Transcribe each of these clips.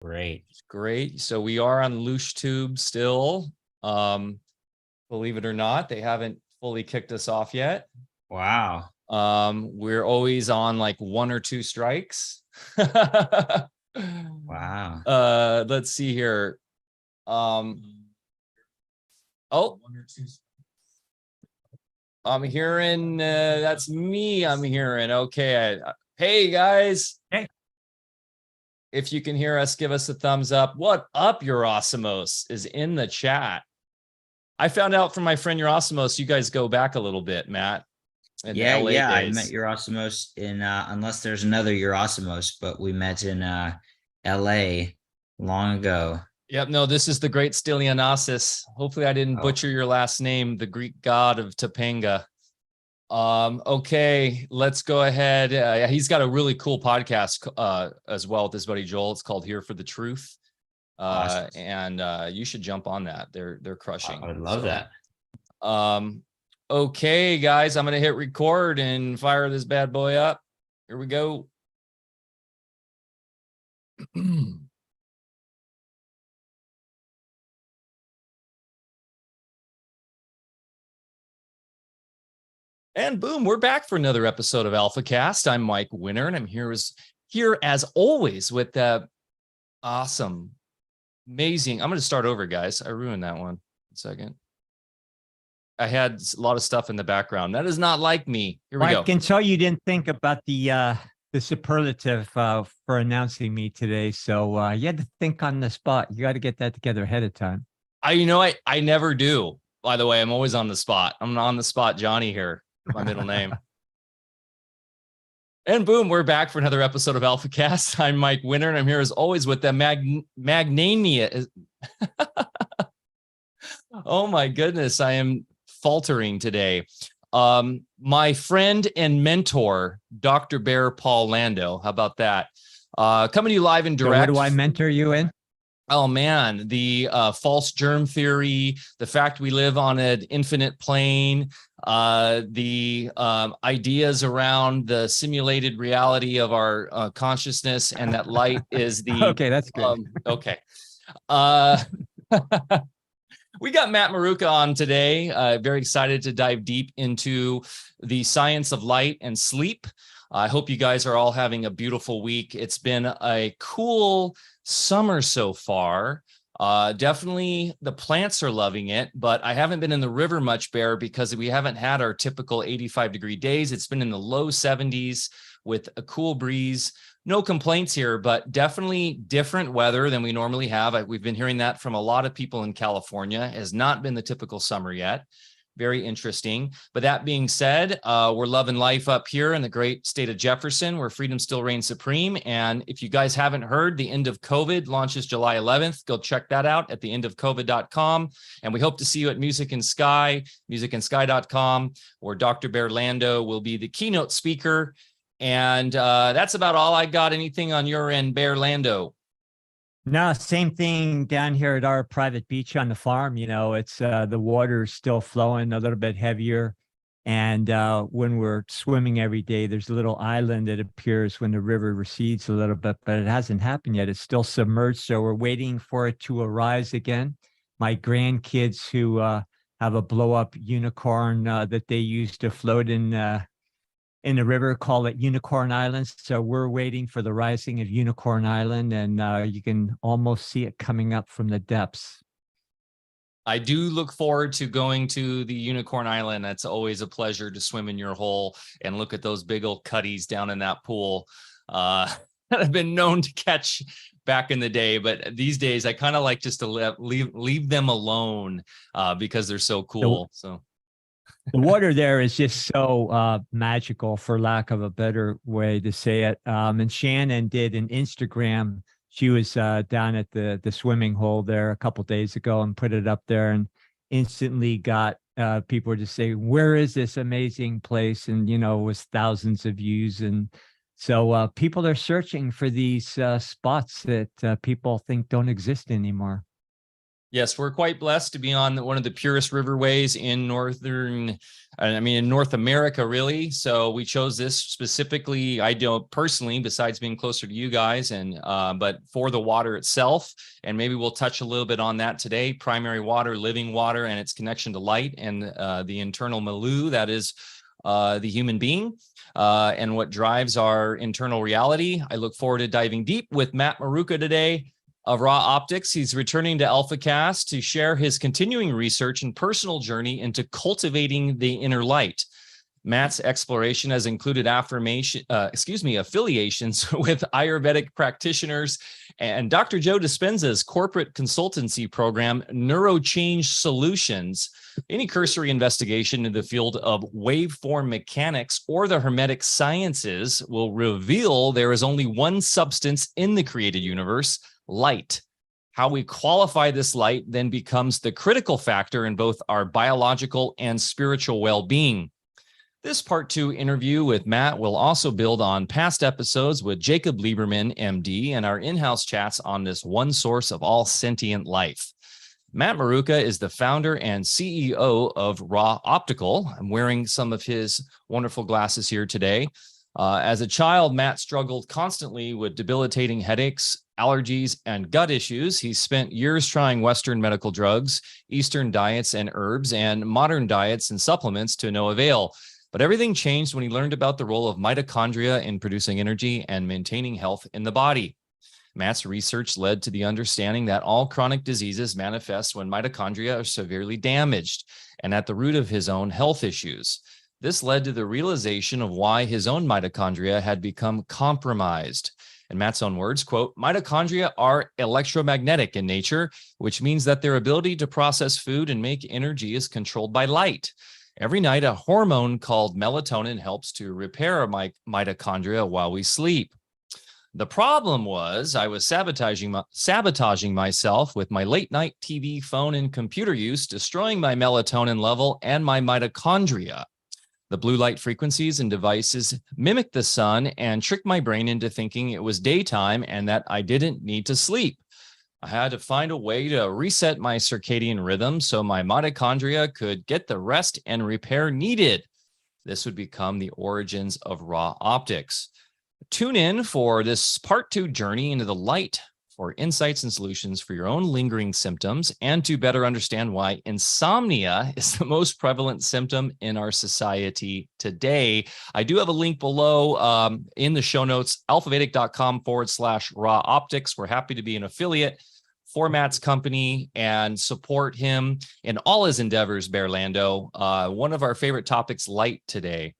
Great. Great. So we are on LooshTube still. Believe it or not, they haven't fully kicked us off yet. Wow. We're always on like 1 or 2 strikes. Wow. Let's see here. Oh, I'm hearing that's me. I'm hearing. Okay. Hey guys. Hey. If you can hear us, give us a thumbs up. What up, Eurosimos is in the chat. I found out from my friend Eurosimos, you guys go back a little bit, Matt. Yeah, LA yeah. days. I met Eurosimos in unless there's another Eurosimos, but we met in LA long ago. Yep, no, this is the great Stylianasis. Hopefully I didn't butcher your last name, the Greek god of Topanga. Okay, let's go ahead. He's got a really cool podcast as well with his buddy Joel. It's called Here for the Truth. Awesome. And you should jump on that. They're crushing. I would love that. Okay, guys, I'm gonna hit record and fire this bad boy up. Here we go. And boom, we're back for another episode of Alfacast. I'm Mike Winner, and I'm here as always with the awesome, amazing. I'm going to start over, guys. I ruined that one. 1 second. I had a lot of stuff in the background. That is not like me. Here we go. I can tell you didn't think about the superlative for announcing me today, so you had to think on the spot. You got to get that together ahead of time. I never do. By the way, I'm always on the spot. I'm on the spot, Johnny here. My middle name. And boom, we're back for another episode of Alfacast. I'm Mike Winner, and I'm here as always with the magnania. Oh my goodness, I am faltering today. My friend and mentor, Dr. Bear Paul Lando. How about that? Coming to you live and direct. So what do I mentor you in? Oh man, the false germ theory, the fact we live on an infinite plane, the ideas around the simulated reality of our consciousness, and that light is the okay, that's good. Okay. We got Matt Maruca on today. Very excited to dive deep into the science of light and sleep. I hope you guys are all having a beautiful week. It's been a cool summer so far. Definitely the plants are loving it, but I haven't been in the river much, Bear, because we haven't had our typical 85-degree days. It's been in the low 70s with a cool breeze. No complaints here, but definitely different weather than we normally have. We've been hearing that from a lot of people in California. It has not been the typical summer yet. Very interesting. But that being said, we're loving life up here in the great state of Jefferson, where freedom still reigns supreme. And if you guys haven't heard, The End of COVID launches July 11th. Go check that out at theendofcovid.com. And we hope to see you at Music and Sky, musicandsky.com, where Dr. Bear Lando will be the keynote speaker. And that's about all I got. Anything on your end, Bear Lando? No, same thing down here at our private beach on the farm. You know, it's the water's still flowing a little bit heavier. And when we're swimming every day, there's a little island that appears when the river recedes a little bit, but it hasn't happened yet. It's still submerged. So we're waiting for it to arise again. My grandkids who have a blow up unicorn that they used to float in the river, call it Unicorn Island. So we're waiting for the rising of Unicorn Island, and you can almost see it coming up from the depths. I do look forward to going to the Unicorn Island. That's always a pleasure to swim in your hole and look at those big old cutties down in that pool. I've been known to catch back in the day, but these days I kind of like just to leave them alone because they're so cool. So the water there is just so magical, for lack of a better way to say it. And Shannon did an Instagram. She was down at the swimming hole there a couple days ago and put it up there, and instantly got people to say, where is this amazing place? And, you know, it was thousands of views. And so people are searching for these spots that people think don't exist anymore. Yes, we're quite blessed to be on one of the purest riverways in in North America, really. So we chose this specifically. I don't personally, besides being closer to you guys, but for the water itself. And maybe we'll touch a little bit on that today: primary water, living water, and its connection to light, and the internal milieu that is the human being, and what drives our internal reality. I look forward to diving deep with Matt Maruca today of Ra Optics. He's returning to Alfacast to share his continuing research and personal journey into cultivating the inner light. Matt's exploration has included affiliations with Ayurvedic practitioners and Dr. Joe Dispenza's corporate consultancy program, Neuro Change Solutions. Any cursory investigation into the field of waveform mechanics or the Hermetic Sciences will reveal there is only one substance in the created universe: light. How we qualify this light then becomes the critical factor in both our biological and spiritual well-being. This part 2 interview with Matt will also build on past episodes with Jacob Lieberman MD and our in-house chats on this one source of all sentient life. Matt Maruca is the founder and CEO of Ra Optical. I'm wearing some of his wonderful glasses here today. As a child, Matt struggled constantly with debilitating headaches, allergies, and gut issues. He spent years trying Western medical drugs, Eastern diets and herbs, and modern diets and supplements to no avail. But everything changed when he learned about the role of mitochondria in producing energy and maintaining health in the body. Matt's research led to the understanding that all chronic diseases manifest when mitochondria are severely damaged, and at the root of his own health issues. This led to the realization of why his own mitochondria had become compromised. In Matt's own words, quote, "Mitochondria are electromagnetic in nature, which means that their ability to process food and make energy is controlled by light. Every night, a hormone called melatonin helps to repair our mitochondria while we sleep. The problem was I was sabotaging myself with my late night TV, phone, and computer use, destroying my melatonin level and my mitochondria. The blue light frequencies and devices mimic the sun and tricked my brain into thinking it was daytime and that I didn't need to sleep. I had to find a way to reset my circadian rhythm so my mitochondria could get the rest and repair needed. This would become the origins of Ra Optics." Tune in for this part 2 journey into the light for insights and solutions for your own lingering symptoms, and to better understand why insomnia is the most prevalent symptom in our society today. I do have a link below in the show notes, alfavedic.com/Ra Optics. We're happy to be an affiliate for Matt's company and support him in all his endeavors, Lando. One of our favorite topics, light, today.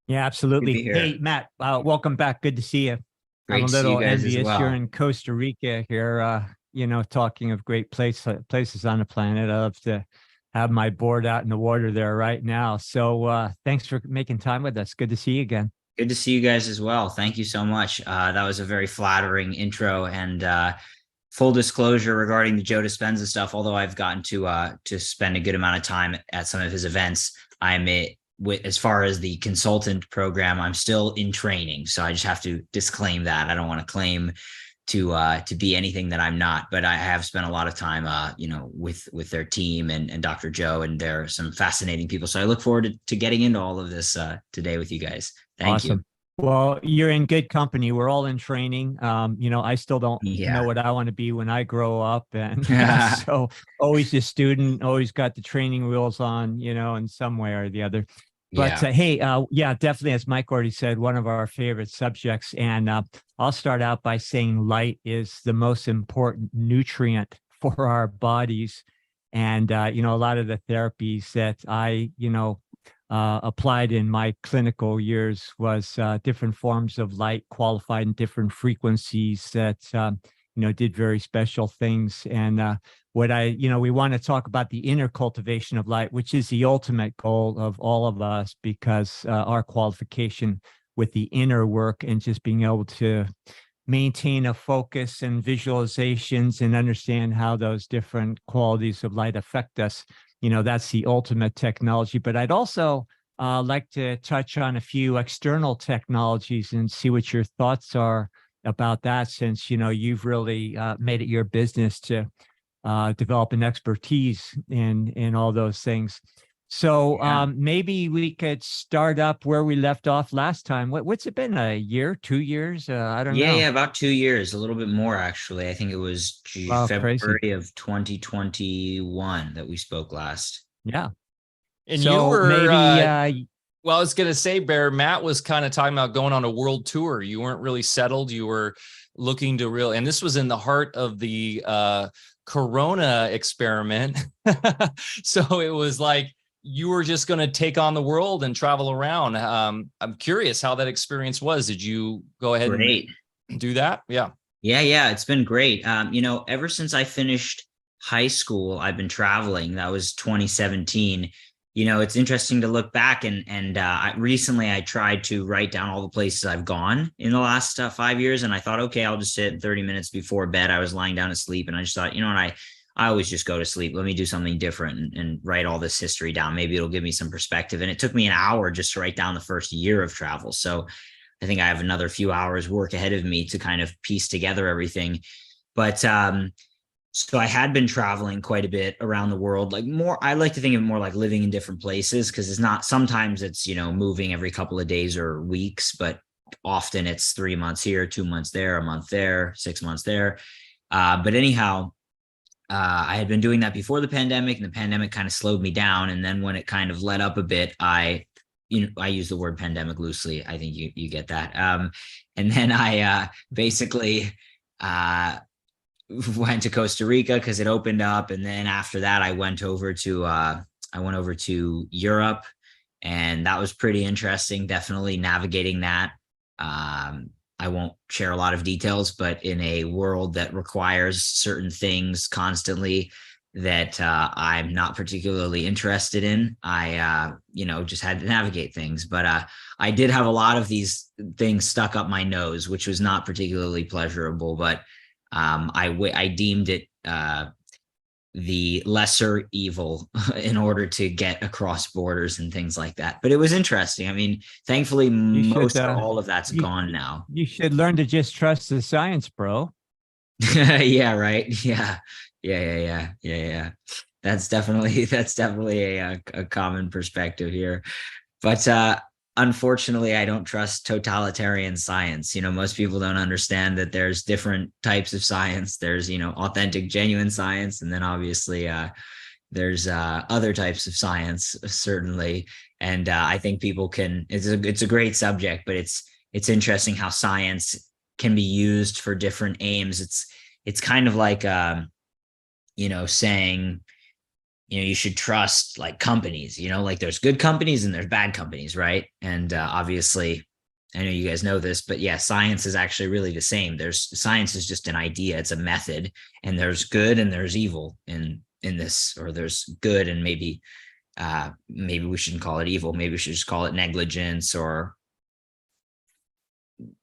Yeah, absolutely. Hey, Matt, welcome back. Good to see you. Great I'm a to see little you guys as envious. well. You're in Costa Rica here, talking of great places on the planet. I love to have my board out in the water there right now. So thanks for making time with us. Good to see you again. Good to see you guys as well. Thank you so much. That was a very flattering intro, and full disclosure regarding the Joe Dispenza stuff, although I've gotten to spend a good amount of time at some of his events, as far as the consultant program, I'm still in training. So I just have to disclaim that. I don't want to claim to be anything that I'm not, but I have spent a lot of time, with their team and Dr. Joe, and they're some fascinating people. So I look forward to getting into all of this today with you guys. Thank you. Well, you're in good company. We're all in training. I still don't know what I want to be when I grow up. And so always a student, always got the training wheels on, in some way or the other. But hey, definitely, as Mike already said, one of our favorite subjects. And I'll start out by saying light is the most important nutrient for our bodies. And, a lot of the therapies that I, applied in my clinical years was different forms of light qualified in different frequencies that, did very special things. And we want to talk about the inner cultivation of light, which is the ultimate goal of all of us, because our qualification with the inner work and just being able to maintain a focus and visualizations and understand how those different qualities of light affect us. That's the ultimate technology. But I'd also like to touch on a few external technologies and see what your thoughts are about that, since, you've really made it your business to develop an expertise in all those things. So maybe we could start up where we left off last time. What's it been, a year, 2 years? I don't know. Yeah, about 2 years, a little bit more actually. I think it was Wow, February crazy. of 2021 that we spoke last. Yeah. And you So were maybe well, I was going to say, Bear, Matt was kind of talking about going on a world tour. You weren't really settled. You were looking to and this was in the heart of the Corona experiment. So it was like you were just going to take on the world and travel around. I'm curious how that experience was. Did you go ahead Great. and do that? Yeah. Yeah, it's been great. Ever since I finished high school, I've been traveling. That was 2017. It's interesting to look back and recently I tried to write down all the places I've gone in the last 5 years. And I thought, okay, I'll just sit 30 minutes before bed. I was lying down to sleep and I just thought, what, I always just go to sleep. Let me do something different and write all this history down. Maybe it'll give me some perspective. And it took me an hour just to write down the first year of travel. So I think I have another few hours work ahead of me to kind of piece together everything. But so I had been traveling quite a bit around the world, I like to think of it more like living in different places, because it's not, sometimes it's, moving every couple of days or weeks, but often it's 3 months here, 2 months there, a month there, 6 months there. But anyhow, I had been doing that before the pandemic, and the pandemic kind of slowed me down. And then when it kind of let up a bit, I use the word pandemic loosely. I think you get that. And then I basically went to Costa Rica because it opened up. And then after that, I went over to Europe, and that was pretty interesting. Definitely navigating that. I won't share a lot of details, but in a world that requires certain things constantly that I'm not particularly interested in, I just had to navigate things. But I did have a lot of these things stuck up my nose, which was not particularly pleasurable. But I deemed it the lesser evil in order to get across borders and things like that. But it was interesting. I mean, thankfully, most or all of that's gone now. You should learn to just trust the science, bro. Yeah, right. Yeah. That's definitely a common perspective here. But unfortunately, I don't trust totalitarian science. Most people don't understand that there's different types of science. There's, authentic, genuine science. And then obviously there's other types of science, certainly. And I think people it's a great subject, but it's interesting how science can be used for different aims. It's kind of like, saying, you should trust companies, there's good companies and there's bad companies, right? And obviously, I know you guys know this, but yeah, science is actually really the same. Science is just an idea, it's a method, and there's good and there's evil in this, or there's good and maybe we shouldn't call it evil. Maybe we should just call it negligence or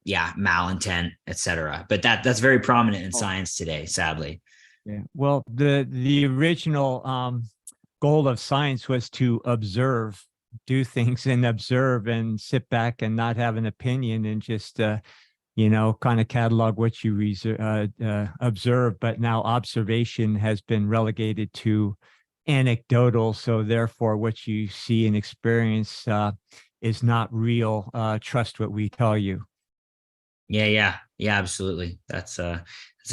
malintent, etc. But that's very prominent in science today, sadly. Yeah. Well, the original goal of science was to do things and observe and sit back and not have an opinion and just, kind of catalog what you observe. But now observation has been relegated to anecdotal. So therefore, what you see and experience is not real. Trust what we tell you. Yeah, absolutely. That's a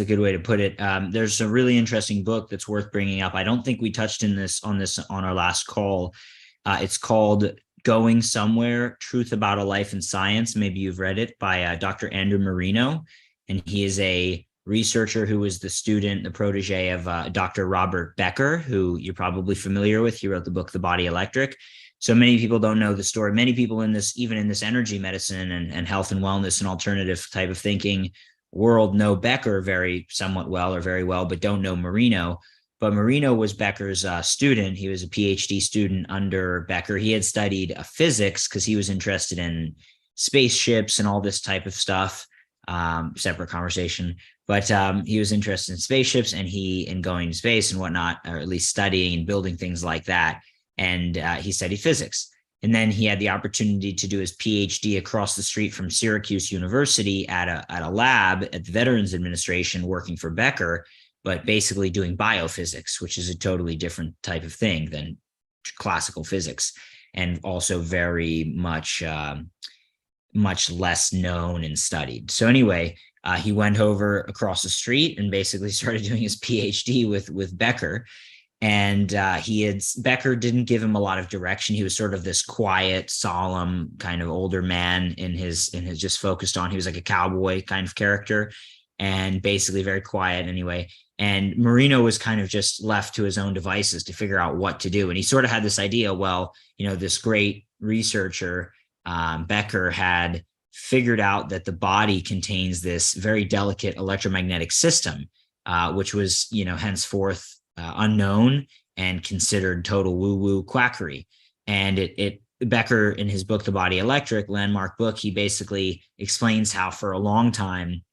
good way to put it. There's a really interesting book that's worth bringing up. I don't think we touched on our last call. It's called Going Somewhere: Truth About a Life in Science. Maybe you've read it, by Dr. Andrew Marino. And he is a researcher who was the protege of Dr. Robert Becker, who you're probably familiar with. He wrote the book, The Body Electric. So many people don't know the story. Many people even in this energy medicine and health and wellness and alternative type of thinking world know Becker somewhat well or very well, but don't know Marino. But Marino was Becker's student. He was a PhD student under Becker. He had studied physics because he was interested in spaceships and all this type of stuff. Separate conversation. But he was interested in spaceships and going to space and whatnot, or at least studying and building things like that. And he studied physics. And then he had the opportunity to do his PhD across the street from Syracuse University at a lab at the Veterans Administration working for Becker. but basically doing biophysics, which is a totally different type of thing than classical physics, and also very much much less known and studied. So anyway, he went over across the street and basically started doing his PhD with Becker. And Becker didn't give him a lot of direction. He was sort of this quiet, solemn kind of older man in his just focused on, he was like a cowboy kind of character and basically very quiet anyway. And Marino was kind of just left to his own devices to figure out what to do. And he sort of had this idea, well, this great researcher, Becker, had figured out that the body contains this very delicate electromagnetic system, which was, henceforth unknown and considered total woo-woo quackery. And Becker, in his book, The Body Electric, landmark book, he basically explains how for a long time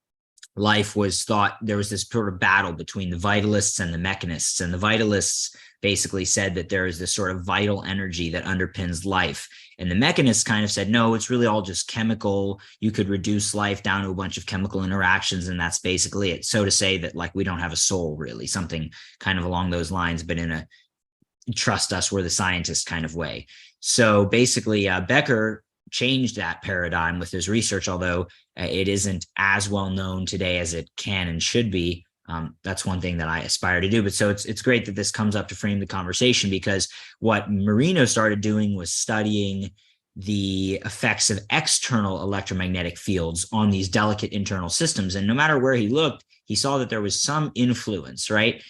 life was thought, there was this sort of battle between the vitalists and the mechanists. And the vitalists basically said that there is this sort of vital energy that underpins life. And the mechanists kind of said, no, it's really all just chemical. You could reduce life down to a bunch of chemical interactions, and that's basically it. So to say that, like, we don't have a soul, really, something kind of along those lines, but in a trust us, we're the scientists kind of way. So basically, Becker changed that paradigm with his research, although it isn't as well known today as it can and should be. That's one thing that I aspire to do. But so it's great that this comes up to frame the conversation, because what Marino started doing was studying the effects of external electromagnetic fields on these delicate internal systems. And no matter where he looked, he saw that there was some influence, right?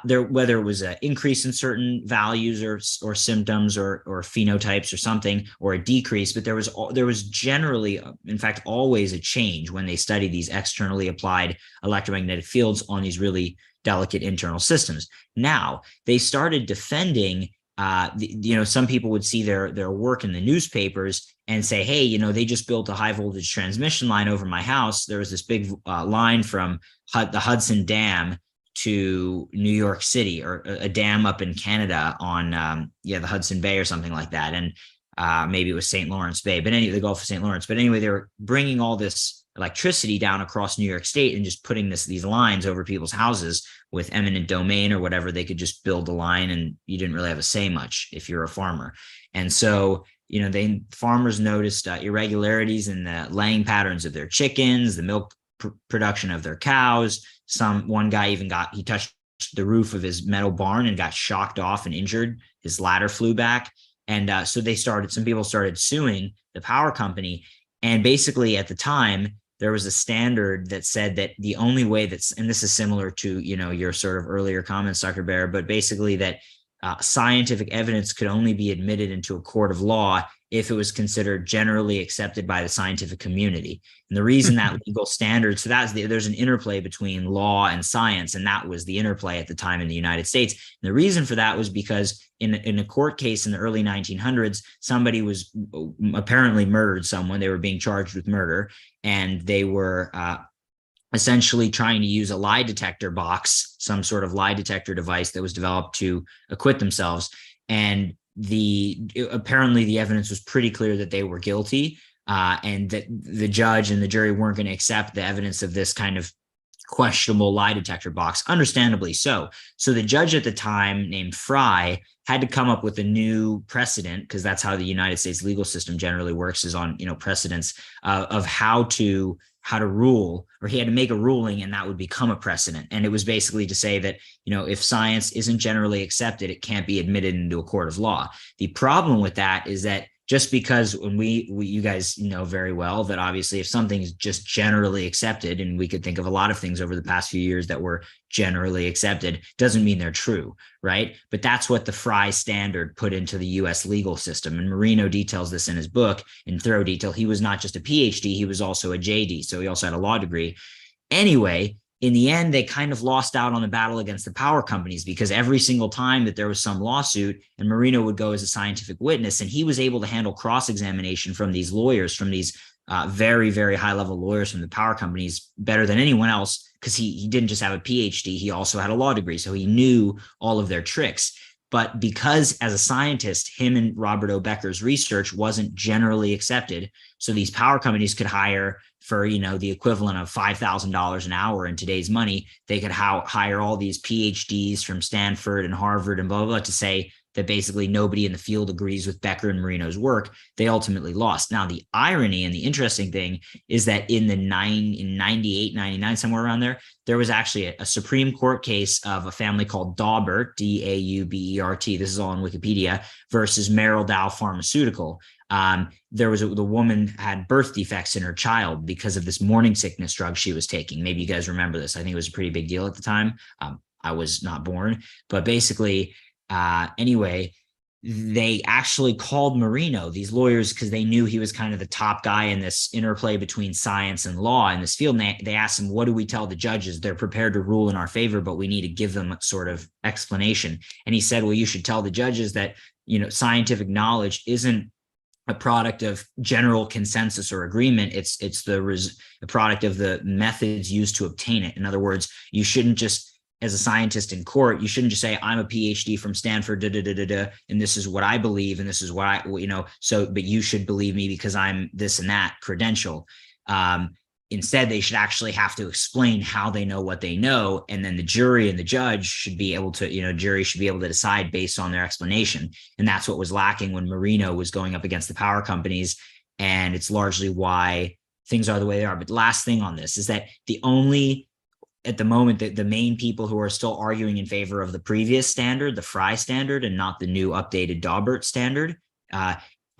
Whether it was an increase in certain values or symptoms or phenotypes or something, or a decrease, but there was generally, in fact, always a change when they studied these externally applied electromagnetic fields on these really delicate internal systems. Now they started defending. Some people would see their work in the newspapers and say, hey, they just built a high voltage transmission line over my house. There was this big line from the Hudson Dam to New York City, or a dam up in Canada on the Hudson Bay or something like that. And maybe it was St. Lawrence Bay, but the Gulf of St. Lawrence. But anyway, they were bringing all this electricity down across New York State and just putting these lines over people's houses with eminent domain or whatever. They could just build a line and you didn't really have a say much if you're a farmer. And so, farmers noticed irregularities in the laying patterns of their chickens, the milk production of their cows. One guy even he touched the roof of his metal barn and got shocked off and injured. His ladder flew back. And so some people started suing the power company. And basically at the time, there was a standard that said that the only way and this is similar to, your sort of earlier comments, Dr. Bear, but basically that scientific evidence could only be admitted into a court of law if it was considered generally accepted by the scientific community. And the reason that legal standard, so there's an interplay between law and science, and that was the interplay at the time in the United States. And the reason for that was because in a court case in the early 1900s, somebody was apparently murdered someone. They were being charged with murder, and they were essentially trying to use a lie detector box, some sort of lie detector device that was developed to acquit themselves. And apparently the evidence was pretty clear that they were guilty, and that the judge and the jury weren't going to accept the evidence of this kind of questionable lie detector box, understandably so. So the judge at the time, named Fry, had to come up with a new precedent, because that's how the United States legal system generally works, is on precedents of how to rule, or he had to make a ruling, and that would become a precedent. And it was basically to say that, if science isn't generally accepted, it can't be admitted into a court of law. The problem with that is that just because when you guys know very well that obviously if something is just generally accepted, and we could think of a lot of things over the past few years that were generally accepted, doesn't mean they're true, right? But that's what the Fry standard put into the US legal system. And Marino details this in his book in thorough detail. He was not just a PhD, he was also a JD. So he also had a law degree. Anyway, in the end, they kind of lost out on the battle against the power companies, because every single time that there was some lawsuit, and Marino would go as a scientific witness, and he was able to handle cross-examination from these lawyers, from these very, very high-level lawyers from the power companies, better than anyone else, because he didn't just have a PhD, he also had a law degree. So he knew all of their tricks. But because as a scientist, him and Robert O. Becker's research wasn't generally accepted, so these power companies could hire for, you know, the equivalent of $5,000 an hour in today's money. They could hire all these PhDs from Stanford and Harvard and blah, blah, blah to say that basically nobody in the field agrees with Becker and Marino's work. They ultimately lost. Now, the irony and the interesting thing is that in 98, 99, somewhere around there was actually a Supreme Court case of a family called Daubert, Daubert. This is all on Wikipedia, versus Merrill Dow Pharmaceutical. The woman had birth defects in her child because of this morning sickness drug she was taking. Maybe you guys remember this. I think it was a pretty big deal at the time. I was not born, but basically, anyway, they actually called Marino, these lawyers, because they knew he was kind of the top guy in this interplay between science and law in this field. And they asked him, what do we tell the judges? They're prepared to rule in our favor, but we need to give them a sort of explanation. And he said, well, you should tell the judges that, you know, scientific knowledge isn't a product of general consensus or agreement. It's the product of the methods used to obtain it. In other words, you shouldn't just, as a scientist in court, you shouldn't just say, I'm a PhD from Stanford, and this is what I believe, and this is what I, you know, so, but you should believe me because I'm this and that credential. Instead, they should actually have to explain how they know what they know. And then the jury and the judge should be able to, you know, jury should be able to decide based on their explanation. And that's what was lacking when Marino was going up against the power companies. And it's largely why things are the way they are. But last thing on this is that at the moment, the main people who are still arguing in favor of the previous standard, the Fry standard, and not the new updated Daubert standard,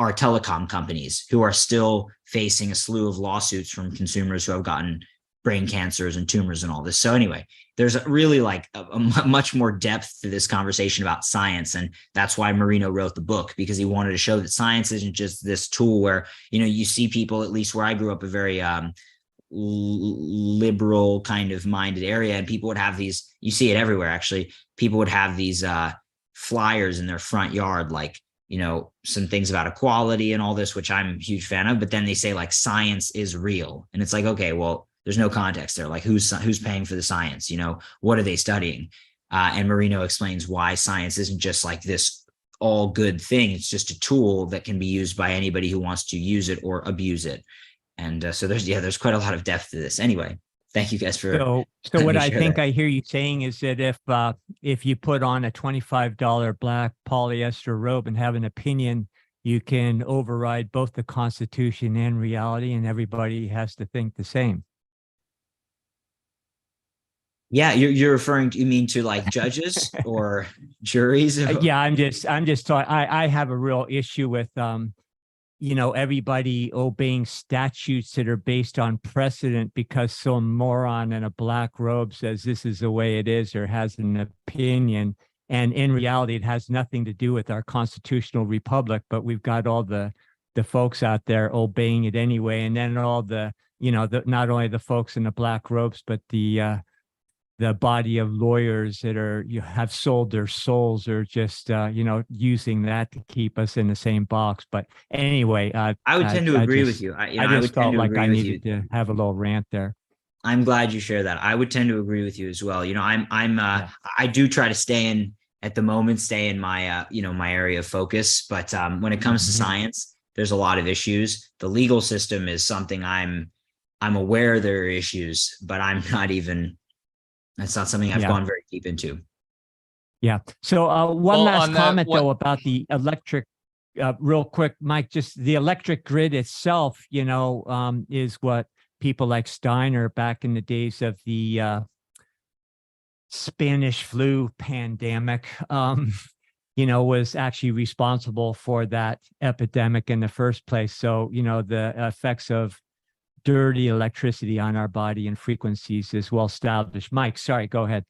are telecom companies who are still facing a slew of lawsuits from consumers who have gotten brain cancers and tumors and all this. So anyway, there's really like a much more depth to this conversation about science. And that's why Marino wrote the book, because he wanted to show that science isn't just this tool where, you know, you see people, at least where I grew up, a very liberal kind of minded area, and people would have these, you see it everywhere actually, people would have these flyers in their front yard, like, you know, some things about equality and all this, which I'm a huge fan of, but then they say like science is real, and it's like, okay, well, there's no context there. Like who's paying for the science, you know, what are they studying? And Marino explains why science isn't just like this all good thing, it's just a tool that can be used by anybody who wants to use it or abuse it. And so there's quite a lot of depth to this. Anyway, thank you guys for. So what I think I hear you saying is that if you put on a $25 black polyester robe and have an opinion, you can override both the Constitution and reality, and everybody has to think the same. Yeah, you're referring to, you mean to like judges or juries? Yeah, I'm just talking. I have a real issue with you know, everybody obeying statutes that are based on precedent because some moron in a black robe says this is the way it is or has an opinion. And in reality, it has nothing to do with our constitutional republic, but we've got all the folks out there obeying it anyway. And then all the, you know, not only the folks in the black robes, but the body of lawyers that have sold their souls or just, you know, using that to keep us in the same box. But anyway, I would tend to agree with you. I just felt like I needed to have a little rant there. I'm glad you share that. I would tend to agree with you as well. You know, I do try to stay in my, you know, my area of focus. But when it comes to science, there's a lot of issues. The legal system is something I'm aware there are issues, but that's not something I've gone very deep into. Yeah. So one last comment though about the electric, real quick, Mike, just the electric grid itself, you know, is what people like Steiner back in the days of the Spanish flu pandemic, you know, was actually responsible for that epidemic in the first place. So, you know, the effects of dirty electricity on our body and frequencies is well established. Mike, sorry, go ahead.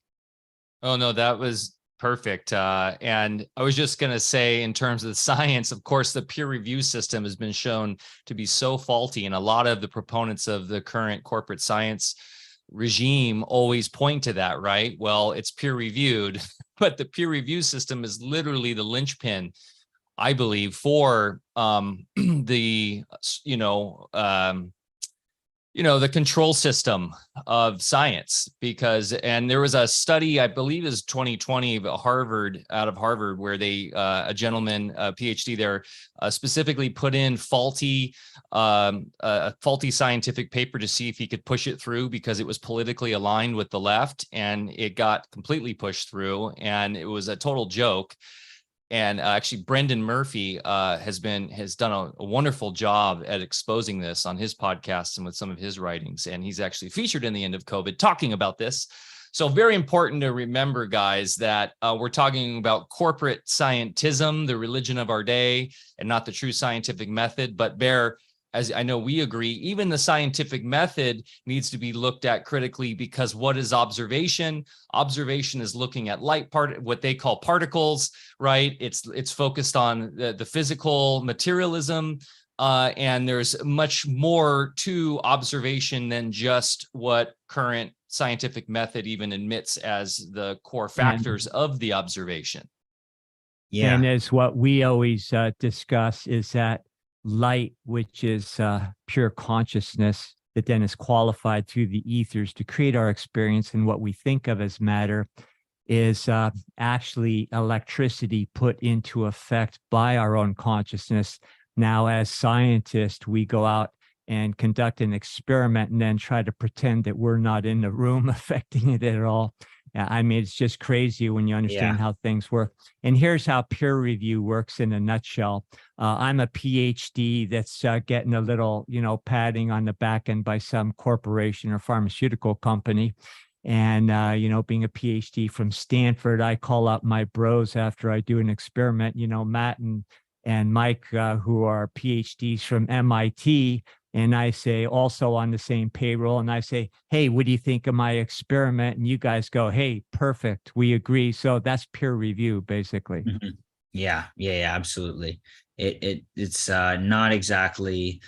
Oh, no, that was perfect. And I was just going to say, in terms of the science, of course, the peer review system has been shown to be so faulty. And a lot of the proponents of the current corporate science regime always point to that, right? Well, it's peer reviewed, but the peer review system is literally the linchpin, I believe, for the control system of science, and there was a study, I believe is 2020, out of Harvard, where a gentleman, a PhD there, specifically put in a faulty scientific paper to see if he could push it through because it was politically aligned with the left, and it got completely pushed through, and it was a total joke. And actually, Brendan Murphy has done a wonderful job at exposing this on his podcast and with some of his writings. And he's actually featured in The End of COVID talking about this. So very important to remember, guys, that we're talking about corporate scientism, the religion of our day, and not the true scientific method. But as I know we agree, even the scientific method needs to be looked at critically, because what is observation? Observation is looking at what they call particles, right? It's focused on the physical materialism, and there's much more to observation than just what current scientific method even admits as the core factors of the observation. Yeah. And as what we always discuss is that light, which is pure consciousness that then is qualified through the ethers to create our experience, and what we think of as matter is actually electricity put into effect by our own consciousness. Now, as scientists, we go out and conduct an experiment and then try to pretend that we're not in the room affecting it at all. I mean, it's just crazy when you understand how things work. And here's how peer review works in a nutshell. I'm a PhD that's getting a little, padding on the back end by some corporation or pharmaceutical company. And, being a PhD from Stanford, I call up my bros after I do an experiment, Matt and Mike, who are PhDs from MIT. And I say, also on the same payroll, and I say, hey, what do you think of my experiment? And you guys go, hey, perfect, we agree. So that's peer review, basically. Mm-hmm. Yeah, absolutely. It's not exactly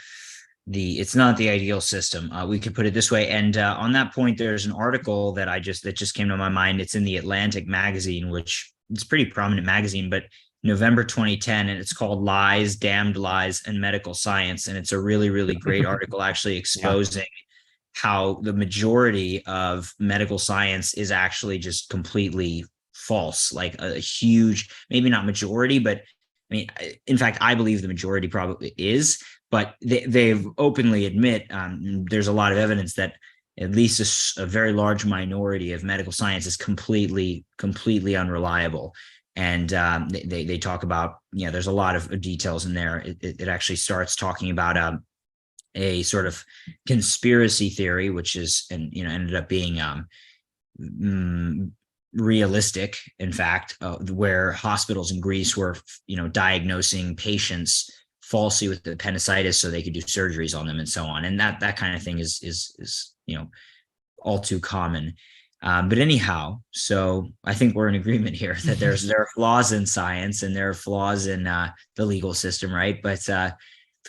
it's not the ideal system. We could put it this way. And on that point, there's an article that just came to my mind. It's in the Atlantic magazine, which it's a pretty prominent magazine, but November 2010, and it's called Lies, Damned Lies, and Medical Science. And it's a really, really great article actually exposing how the majority of medical science is actually just completely false, like a huge, maybe not majority, but I mean, in fact, I believe the majority probably is, but they've openly admit there's a lot of evidence that at least a very large minority of medical science is completely unreliable. And they talk about, there's a lot of details in there. It actually starts talking about a sort of conspiracy theory, which is, and ended up being realistic, in fact, where hospitals in Greece were, diagnosing patients falsely with appendicitis so they could do surgeries on them and so on. And that kind of thing is all too common. But anyhow, so I think we're in agreement here that there are flaws in science and there are flaws in the legal system, right? But the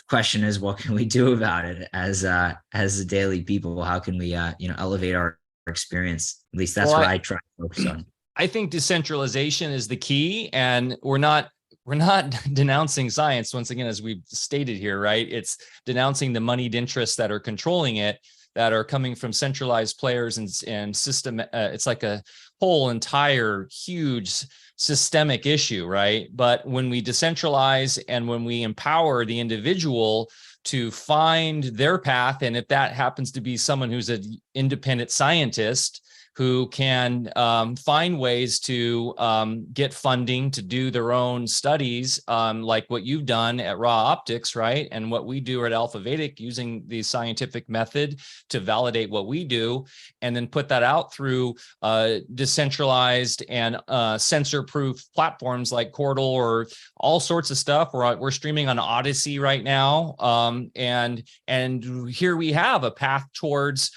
question is, what can we do about it as daily people? How can we elevate our experience? At least that's what I try to focus on. I think decentralization is the key, and we're not denouncing science, once again, as we've stated here, right? It's denouncing the moneyed interests that are controlling it, that are coming from centralized players and system. It's like a whole entire huge systemic issue, right? But when we decentralize and when we empower the individual to find their path, and if that happens to be someone who's an independent scientist who can find ways to get funding to do their own studies, like what you've done at Ra Optics, right? And what we do at Alfa Vedic, using the scientific method to validate what we do, and then put that out through decentralized and censor-proof platforms like Cortal or all sorts of stuff. We're streaming on Odyssey right now, and here we have a path towards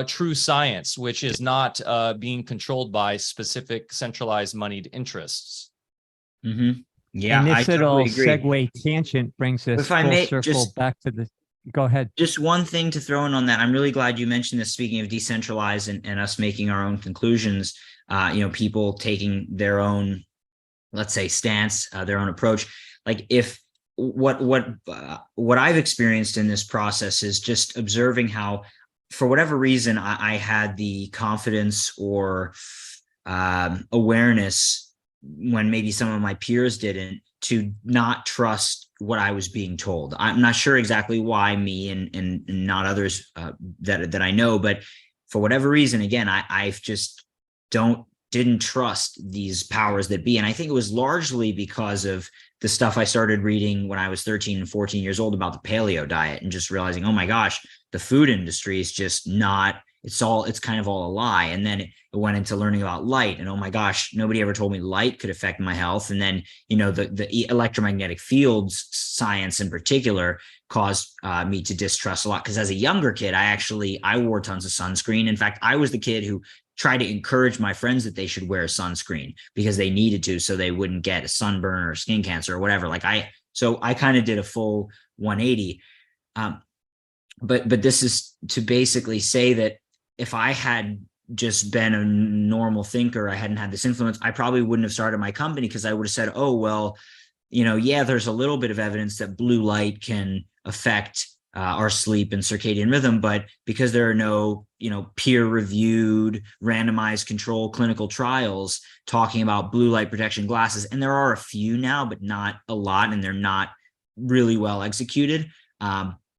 true science, which is not being controlled by specific centralized moneyed interests. Mm-hmm. Yeah, and this I totally agree. Segue tangent brings us full circle back to the. Go ahead. Just one thing to throw in on that. I'm really glad you mentioned this. Speaking of decentralized and us making our own conclusions, people taking their own, let's say, stance, their own approach. Like if what I've experienced in this process is just observing how for whatever reason, I had the confidence or awareness when maybe some of my peers didn't, to not trust what I was being told. I'm not sure exactly why me and not others that I know, but for whatever reason, again, I've just didn't trust these powers that be. And I think it was largely because of the stuff I started reading when I was 13 and 14 years old about the paleo diet, and just realizing, oh my gosh, the food industry is just not, it's kind of all a lie. And then it went into learning about light, and oh my gosh, nobody ever told me light could affect my health. And then, the electromagnetic fields science in particular caused me to distrust a lot. Because as a younger kid, I wore tons of sunscreen. In fact, I was the kid who tried to encourage my friends that they should wear sunscreen because they needed to, so they wouldn't get a sunburn or skin cancer or whatever. So I kind of did a full 180. But this is to basically say that if I had just been a normal thinker, I hadn't had this influence, I probably wouldn't have started my company, because I would have said, oh, well, yeah, there's a little bit of evidence that blue light can affect our sleep and circadian rhythm, but because there are no, peer-reviewed, randomized control clinical trials talking about blue light protection glasses, and there are a few now, but not a lot, and they're not really well executed.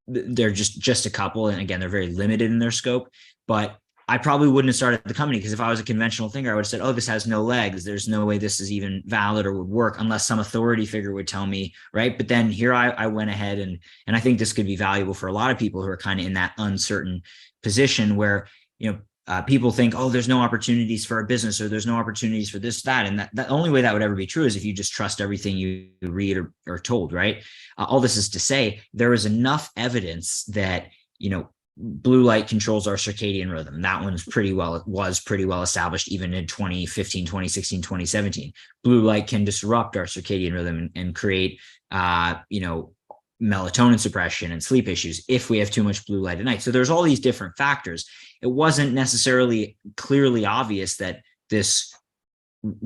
They're just a couple, and again, they're very limited in their scope. But I probably wouldn't have started the company, because if I was a conventional thinker, I would have said, oh, this has no legs. There's no way this is even valid or would work unless some authority figure would tell me, right? But then here I went ahead, and I think this could be valuable for a lot of people who are kind of in that uncertain position where, people think, oh, there's no opportunities for a business, or there's no opportunities for this, that. And the only way that would ever be true is if you just trust everything you read or told, right? All this is to say, there is enough evidence that, blue light controls our circadian rhythm. That was pretty well established even in 2015, 2016, 2017. Blue light can disrupt our circadian rhythm and create, melatonin suppression and sleep issues if we have too much blue light at night. So there's all these different factors. It wasn't necessarily clearly obvious that this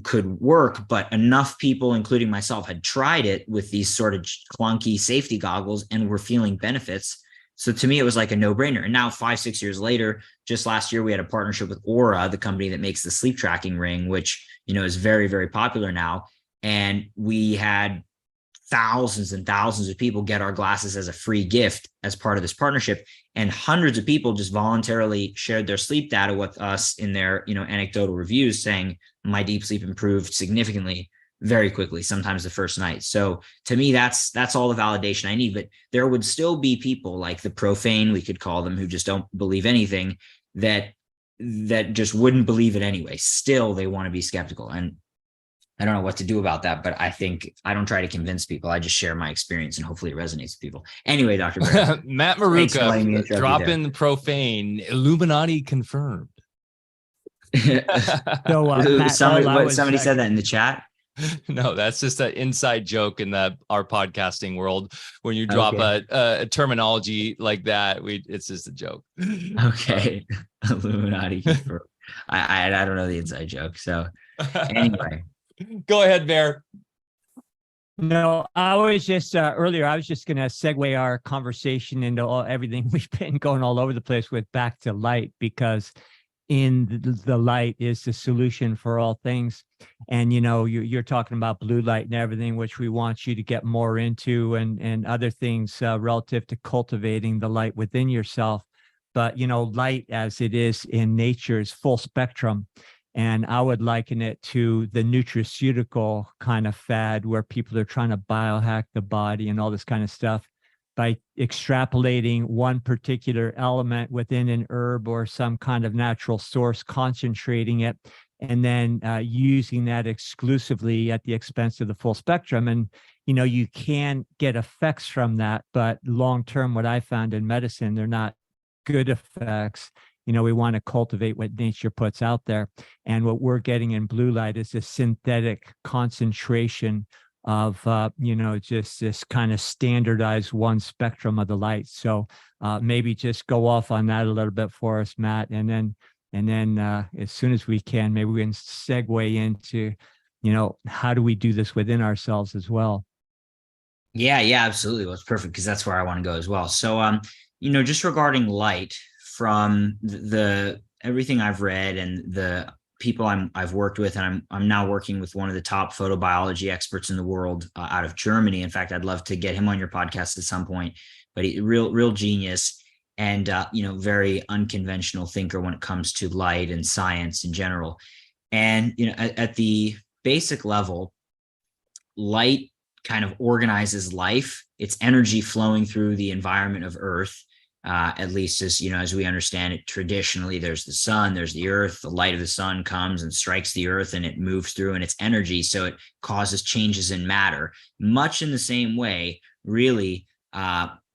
could work, but enough people, including myself, had tried it with these sort of clunky safety goggles and were feeling benefits. So to me, it was like a no-brainer. And now 5-6 years later, just last year, we had a partnership with Aura, the company that makes the sleep tracking ring, which, is very, very popular now. And we had thousands and thousands of people get our glasses as a free gift as part of this partnership. And hundreds of people just voluntarily shared their sleep data with us in their, anecdotal reviews, saying my deep sleep improved significantly very quickly, sometimes the first night. So to me, that's all the validation I need. But there would still be people like the profane, we could call them, who just don't believe anything, that just wouldn't believe it anyway. Still, they want to be skeptical. And I don't know what to do about that, but I think I don't try to convince people. I just share my experience, and hopefully it resonates with people. Anyway, Dr. Bear, Matt Maruca, drop in the profane, Illuminati confirmed. So, Matt, somebody said that in the chat. No, that's just an inside joke in our podcasting world. When you drop a terminology like that, it's just a joke. Okay. Illuminati. I don't know the inside joke. So anyway. Go ahead, Bear. No, I was just earlier, I was just going to segue our conversation into everything we've been going all over the place with back to light, because in the light is the solution for all things. And, you're talking about blue light and everything, which we want you to get more into, and other things relative to cultivating the light within yourself. But, light as it is in nature is full spectrum. And I would liken it to the nutraceutical kind of fad where people are trying to biohack the body and all this kind of stuff by extrapolating one particular element within an herb or some kind of natural source, concentrating it, and then using that exclusively at the expense of the full spectrum. And, you can get effects from that, but long-term, what I found in medicine, they're not good effects. We want to cultivate what nature puts out there. And what we're getting in blue light is a synthetic concentration of, just this kind of standardized one spectrum of the light. So maybe just go off on that a little bit for us, Matt. And then as soon as we can, maybe we can segue into, how do we do this within ourselves as well? Yeah, absolutely. Well, it's perfect, because that's where I want to go as well. So, just regarding light, from the everything I've read and the people I've worked with, and I'm now working with one of the top photobiology experts in the world out of Germany. In fact, I'd love to get him on your podcast at some point. But real genius, and very unconventional thinker when it comes to light and science in general. And at the basic level, light kind of organizes life. It's energy flowing through the environment of Earth. At least as we understand it traditionally, there's the sun, there's the earth, the light of the sun comes and strikes the earth and it moves through, and it's energy. So it causes changes in matter, much in the same way, really,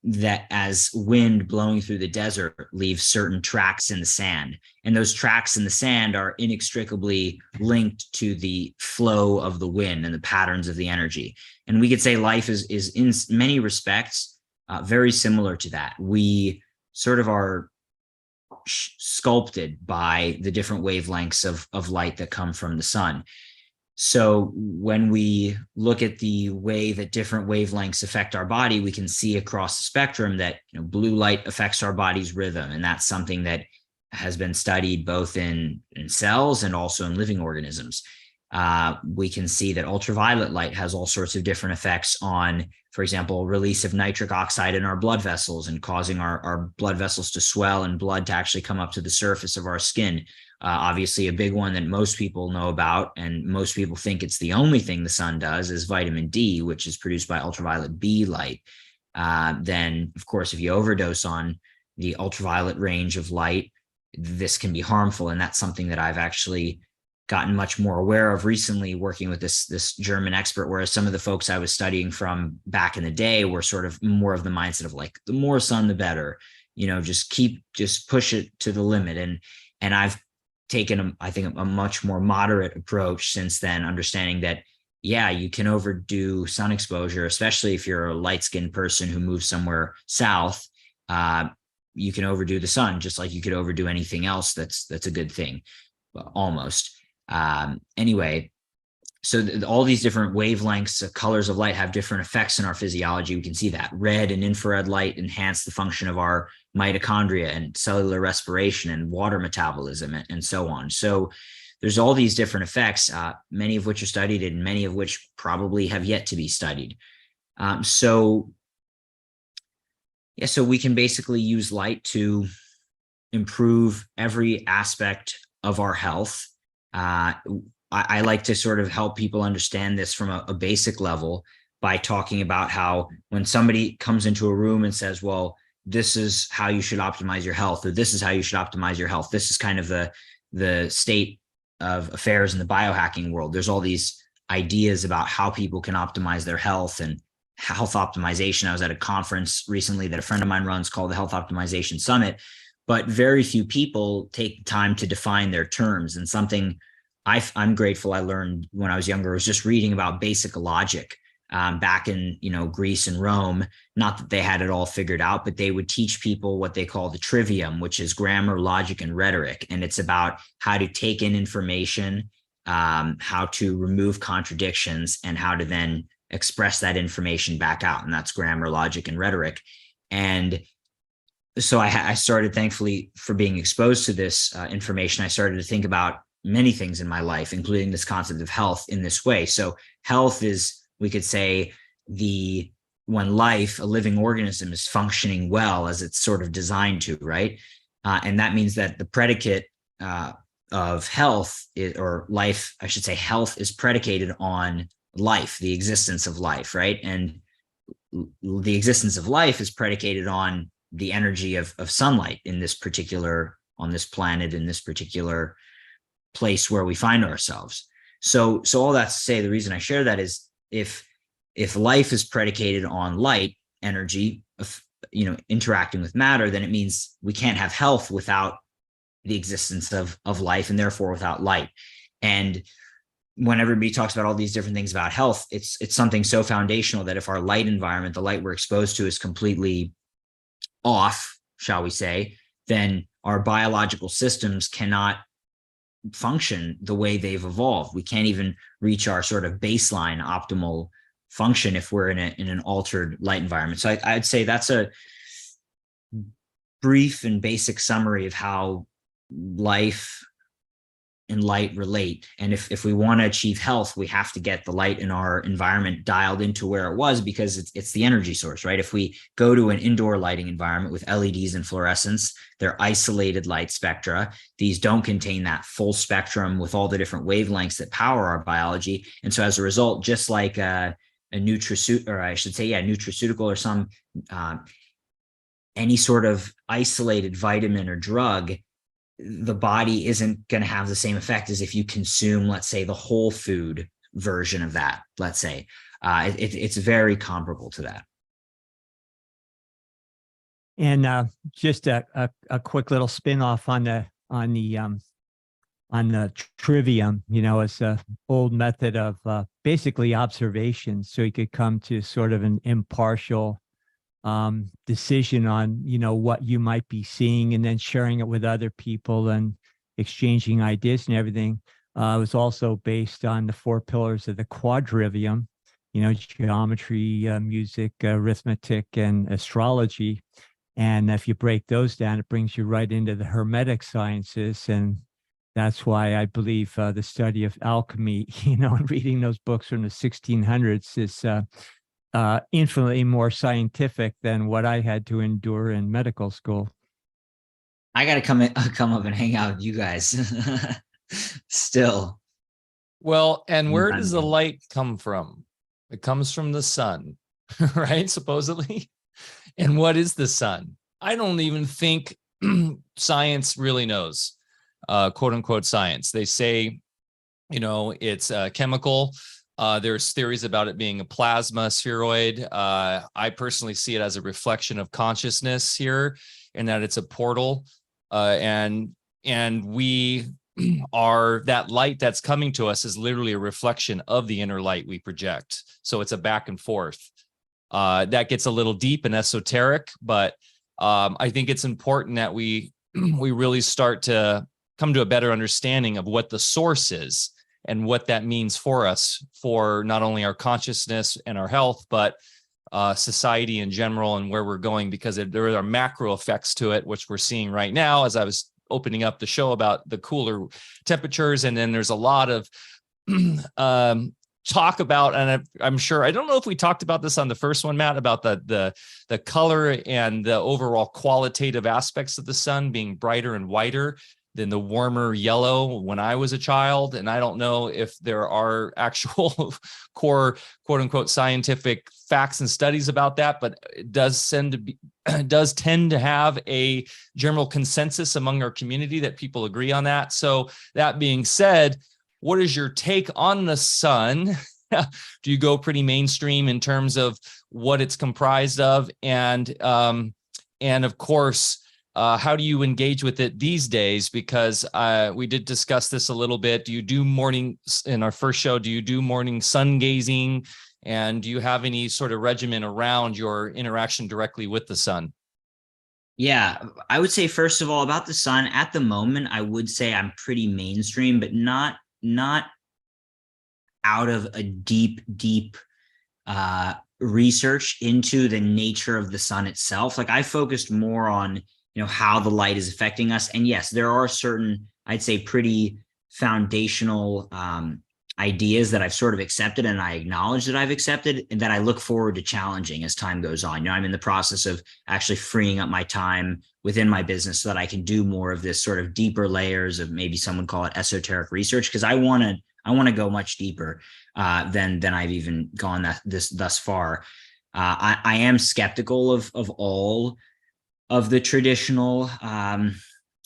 that as wind blowing through the desert leaves certain tracks in the sand. And those tracks in the sand are inextricably linked to the flow of the wind and the patterns of the energy. And we could say life is in many respects very similar to that. We sort of are sculpted by the different wavelengths of light that come from the sun. So when we look at the way that different wavelengths affect our body, we can see across the spectrum that blue light affects our body's rhythm. And that's something that has been studied both in cells and also in living organisms. We can see that ultraviolet light has all sorts of different effects on, for example, release of nitric oxide in our blood vessels and causing our blood vessels to swell and blood to actually come up to the surface of our skin. Obviously, a big one that most people know about, and most people think it's the only thing the sun does, is vitamin D, which is produced by ultraviolet B light. Then, of course, if you overdose on the ultraviolet range of light, this can be harmful. And that's something that I've actually gotten much more aware of recently, working with this German expert, whereas some of the folks I was studying from back in the day were sort of more of the mindset of like, the more sun, the better, just push it to the limit. And I've taken, I think, a much more moderate approach since then, understanding that, yeah, you can overdo sun exposure, especially if you're a light-skinned person who moves somewhere south. You can overdo the sun, just like you could overdo anything else that's a good thing, almost. Anyway, so all these different wavelengths, colors of light have different effects in our physiology. We can see that red and infrared light enhance the function of our mitochondria and cellular respiration and water metabolism and so on. So there's all these different effects, many of which are studied and many of which probably have yet to be studied. So we can basically use light to improve every aspect of our health. I like to sort of help people understand this from a basic level by talking about how when somebody comes into a room and says, well, this is how you should optimize your health, or this is how you should optimize your health. This is kind of the state of affairs in the biohacking world. There's all these ideas about how people can optimize their health and health optimization. I was at a conference recently that a friend of mine runs called the Health Optimization Summit, but very few people take time to define their terms. And something I'm grateful I learned when I was younger was just reading about basic logic back in Greece and Rome. Not that they had it all figured out, but they would teach people what they call the trivium, which is grammar, logic, and rhetoric. And it's about how to take in information, how to remove contradictions, and how to then express that information back out. And that's grammar, logic, and rhetoric. And so I started, thankfully, for being exposed to this information, I started to think about many things in my life, including this concept of health in this way. So health is, we could say, when life, a living organism, is functioning well as it's sort of designed to, right? And that means that the predicate of health or life, I should say, health is predicated on life, the existence of life, right? And the existence of life is predicated on the energy of sunlight on this planet, in this particular place where we find ourselves. So all that to say, the reason I share that is if life is predicated on light energy, interacting with matter, then it means we can't have health without the existence of life, and therefore without light. And when everybody talks about all these different things about health, it's something so foundational that if our light environment, the light we're exposed to, is completely off, shall we say, then our biological systems cannot function the way they've evolved. We can't even reach our sort of baseline optimal function if we're in an altered light environment. So I'd say that's brief and basic summary of how life and light relate. And if we want to achieve health, we have to get the light in our environment dialed into where it was, because it's the energy source, right? If we go to an indoor lighting environment with LEDs and fluorescence, they're isolated light spectra. These don't contain that full spectrum with all the different wavelengths that power our biology. And so as a result, just like a nutraceutical, or I should say, nutraceutical, or some any sort of isolated vitamin or drug, the body isn't going to have the same effect as if you consume, let's say, the whole food version of that. Let's say it's very comparable to that. And just a quick little spin off on the trivium. It's an old method of basically observation, so you could come to sort of an impartial decision on, what you might be seeing, and then sharing it with other people and exchanging ideas and everything. It was also based on the 4 pillars of the quadrivium, geometry, music, arithmetic, and astrology. And if you break those down, it brings you right into the Hermetic Sciences. And that's why I believe the study of alchemy, and reading those books from the 1600s is infinitely more scientific than what I had to endure in medical school. I got to come up and hang out with you guys still. Well, and where does the light come from? It comes from the sun, right? Supposedly. And what is the sun? I don't even think science really knows, quote unquote science. They say, it's chemical. There's theories about it being a plasma spheroid. I personally see it as a reflection of consciousness here, and that it's a portal. And we are, that light that's coming to us is literally a reflection of the inner light we project. So it's a back and forth. That gets a little deep and esoteric, but I think it's important that we really start to come to a better understanding of what the source is and what that means for us, for not only our consciousness and our health, but society in general and where we're going, because there are macro effects to it, which we're seeing right now, as I was opening up the show about the cooler temperatures. And then there's a lot of talk about, and I'm sure, I don't know if we talked about this on the first one, Matt, about the color and the overall qualitative aspects of the sun being brighter and whiter than the warmer yellow when I was a child. And I don't know if there are actual core, quote unquote, scientific facts and studies about that, but it does tend to have a general consensus among our community that people agree on that. So that being said, what is your take on the sun? Do you go pretty mainstream in terms of what it's comprised of? And of course, how do you engage with it these days? Because we did discuss this a little bit. Do you do morning, in our first show, do you do morning sun gazing? And do you have any sort of regimen around your interaction directly with the sun? Yeah, I would say, first of all, about the sun, at the moment, I would say I'm pretty mainstream, but not out of a deep research into the nature of the sun itself. Like, I focused more on, how the light is affecting us. And yes, there are certain, I'd say, pretty foundational ideas that I've sort of accepted, and I acknowledge that I've accepted, and that I look forward to challenging as time goes on. I'm in the process of actually freeing up my time within my business so that I can do more of this sort of deeper layers of, maybe someone call it esoteric research, because I want to go much deeper than I've even gone thus far. I am skeptical of all of the traditional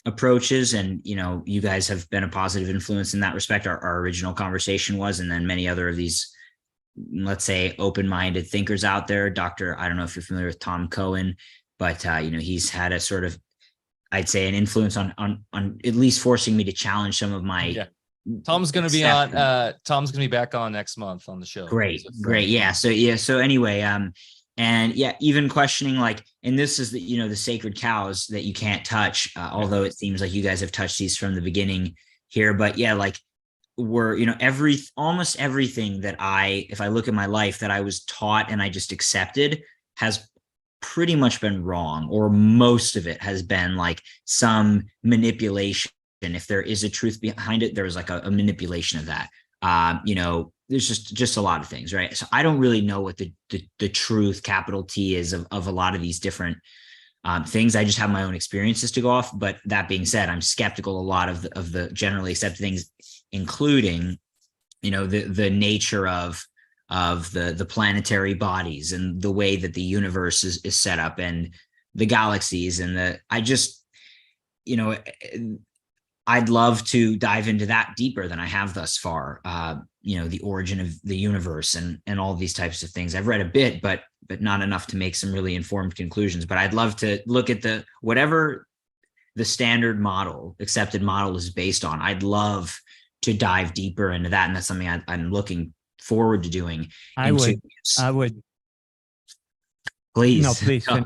approaches, and you guys have been a positive influence in that respect. Our original conversation was, and then many other of these, let's say, open-minded thinkers out there. I don't know if you're familiar with Tom Cohen, but he's had a sort of, I'd say, an influence on at least forcing me to challenge some of my. Yeah. Tom's going to be on. Tom's going to be back on next month on the show. Great. Yeah. So anyway, and yeah, even questioning, like, and this is the sacred cows that you can't touch, although it seems like you guys have touched these from the beginning here. But yeah, like, we're, almost everything that if I look at my life that I was taught and I just accepted, has pretty much been wrong, or most of it has been like some manipulation. And if there is a truth behind it, there's like a manipulation of that. There's just a lot of things, right? So I don't really know what the truth, capital T, is of a lot of these different things. I just have my own experiences to go off. But that being said, I'm skeptical a lot of the generally accepted things, including, the nature of the planetary bodies and the way that the universe is set up, and the galaxies, and I'd love to dive into that deeper than I have thus far. The origin of the universe and all these types of things. I've read a bit, but not enough to make some really informed conclusions. But I'd love to look at whatever the standard model, accepted model, is based on. I'd love to dive deeper into that, and that's something I'm looking forward to doing. I would. Please. No, please. I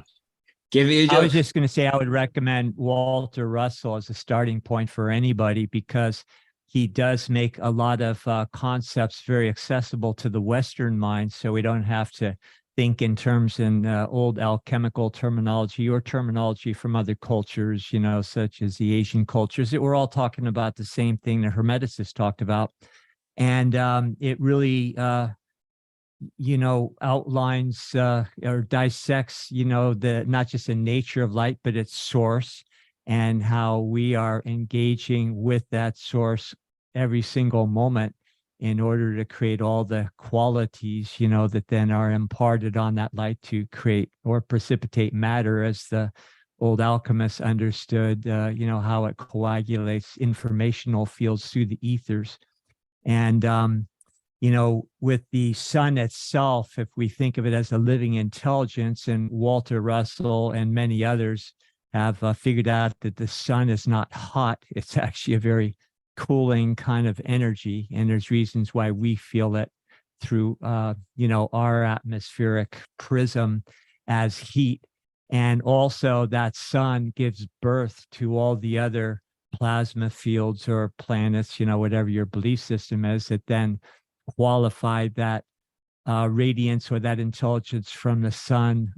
was just going to say, I would recommend Walter Russell as a starting point for anybody, because he does make a lot of concepts very accessible to the Western mind. So we don't have to think in terms in old alchemical terminology or terminology from other cultures, such as the Asian cultures. We're all talking about the same thing the Hermeticists talked about. And it really outlines or dissects, not just the nature of light, but its source, and how we are engaging with that source every single moment in order to create all the qualities, that then are imparted on that light to create or precipitate matter, as the old alchemists understood, how it coagulates informational fields through the ethers. And with the sun itself, if we think of it as a living intelligence, and Walter Russell and many others have figured out that the sun is not hot, it's actually a very cooling kind of energy. And there's reasons why we feel it through, our atmospheric prism as heat. And also that sun gives birth to all the other plasma fields or planets, whatever your belief system is, that then qualify that radiance or that intelligence from the sun,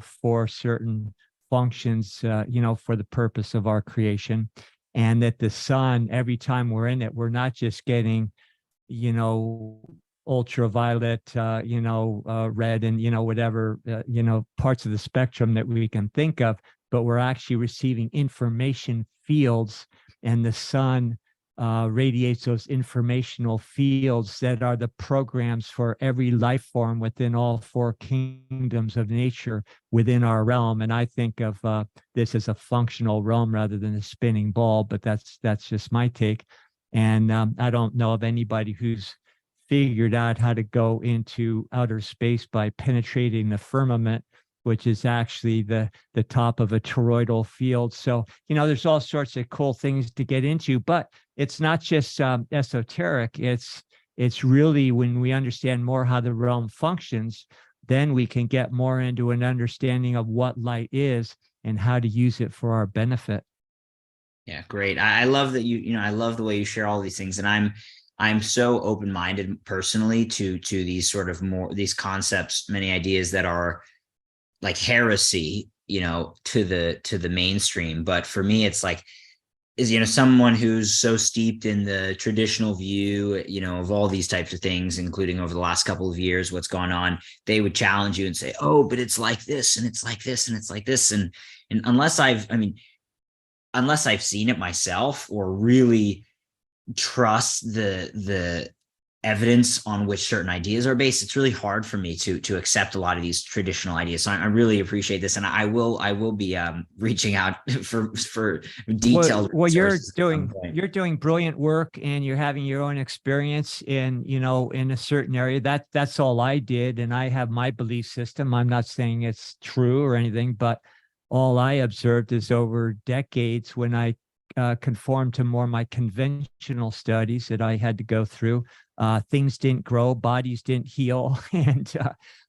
for certain functions, for the purpose of our creation. And that the sun, every time we're in it, we're not just getting, ultraviolet, red, and, whatever, parts of the spectrum that we can think of, but we're actually receiving information fields, and the sun radiates those informational fields that are the programs for every life form within all four kingdoms of nature within our realm. And I think of this as a functional realm rather than a spinning ball, but that's just my take. And I don't know of anybody who's figured out how to go into outer space by penetrating the firmament, which is actually the top of a toroidal field. So, there's all sorts of cool things to get into, but it's not just esoteric. It's really, when we understand more how the realm functions, then we can get more into an understanding of what light is and how to use it for our benefit. Yeah, great. I love that I love the way you share all these things. And I'm so open-minded personally to these sort of these concepts, many ideas that are like heresy, to the mainstream. But for me, it's like, someone who's so steeped in the traditional view, of all these types of things, including over the last couple of years, what's gone on, they would challenge you and say, oh, but it's like this, and it's like this, and it's like this. And unless I've seen it myself, or really trust the evidence on which certain ideas are based, it's really hard for me to accept a lot of these traditional ideas. So I really appreciate this, and I will be reaching out for detailed. Well, you're doing brilliant work, and you're having your own experience in a certain area. That's all I did, and I have my belief system. I'm not saying it's true or anything, but all I observed is over decades, when I conformed to more my conventional studies that I had to go through. Things didn't grow, bodies didn't heal, and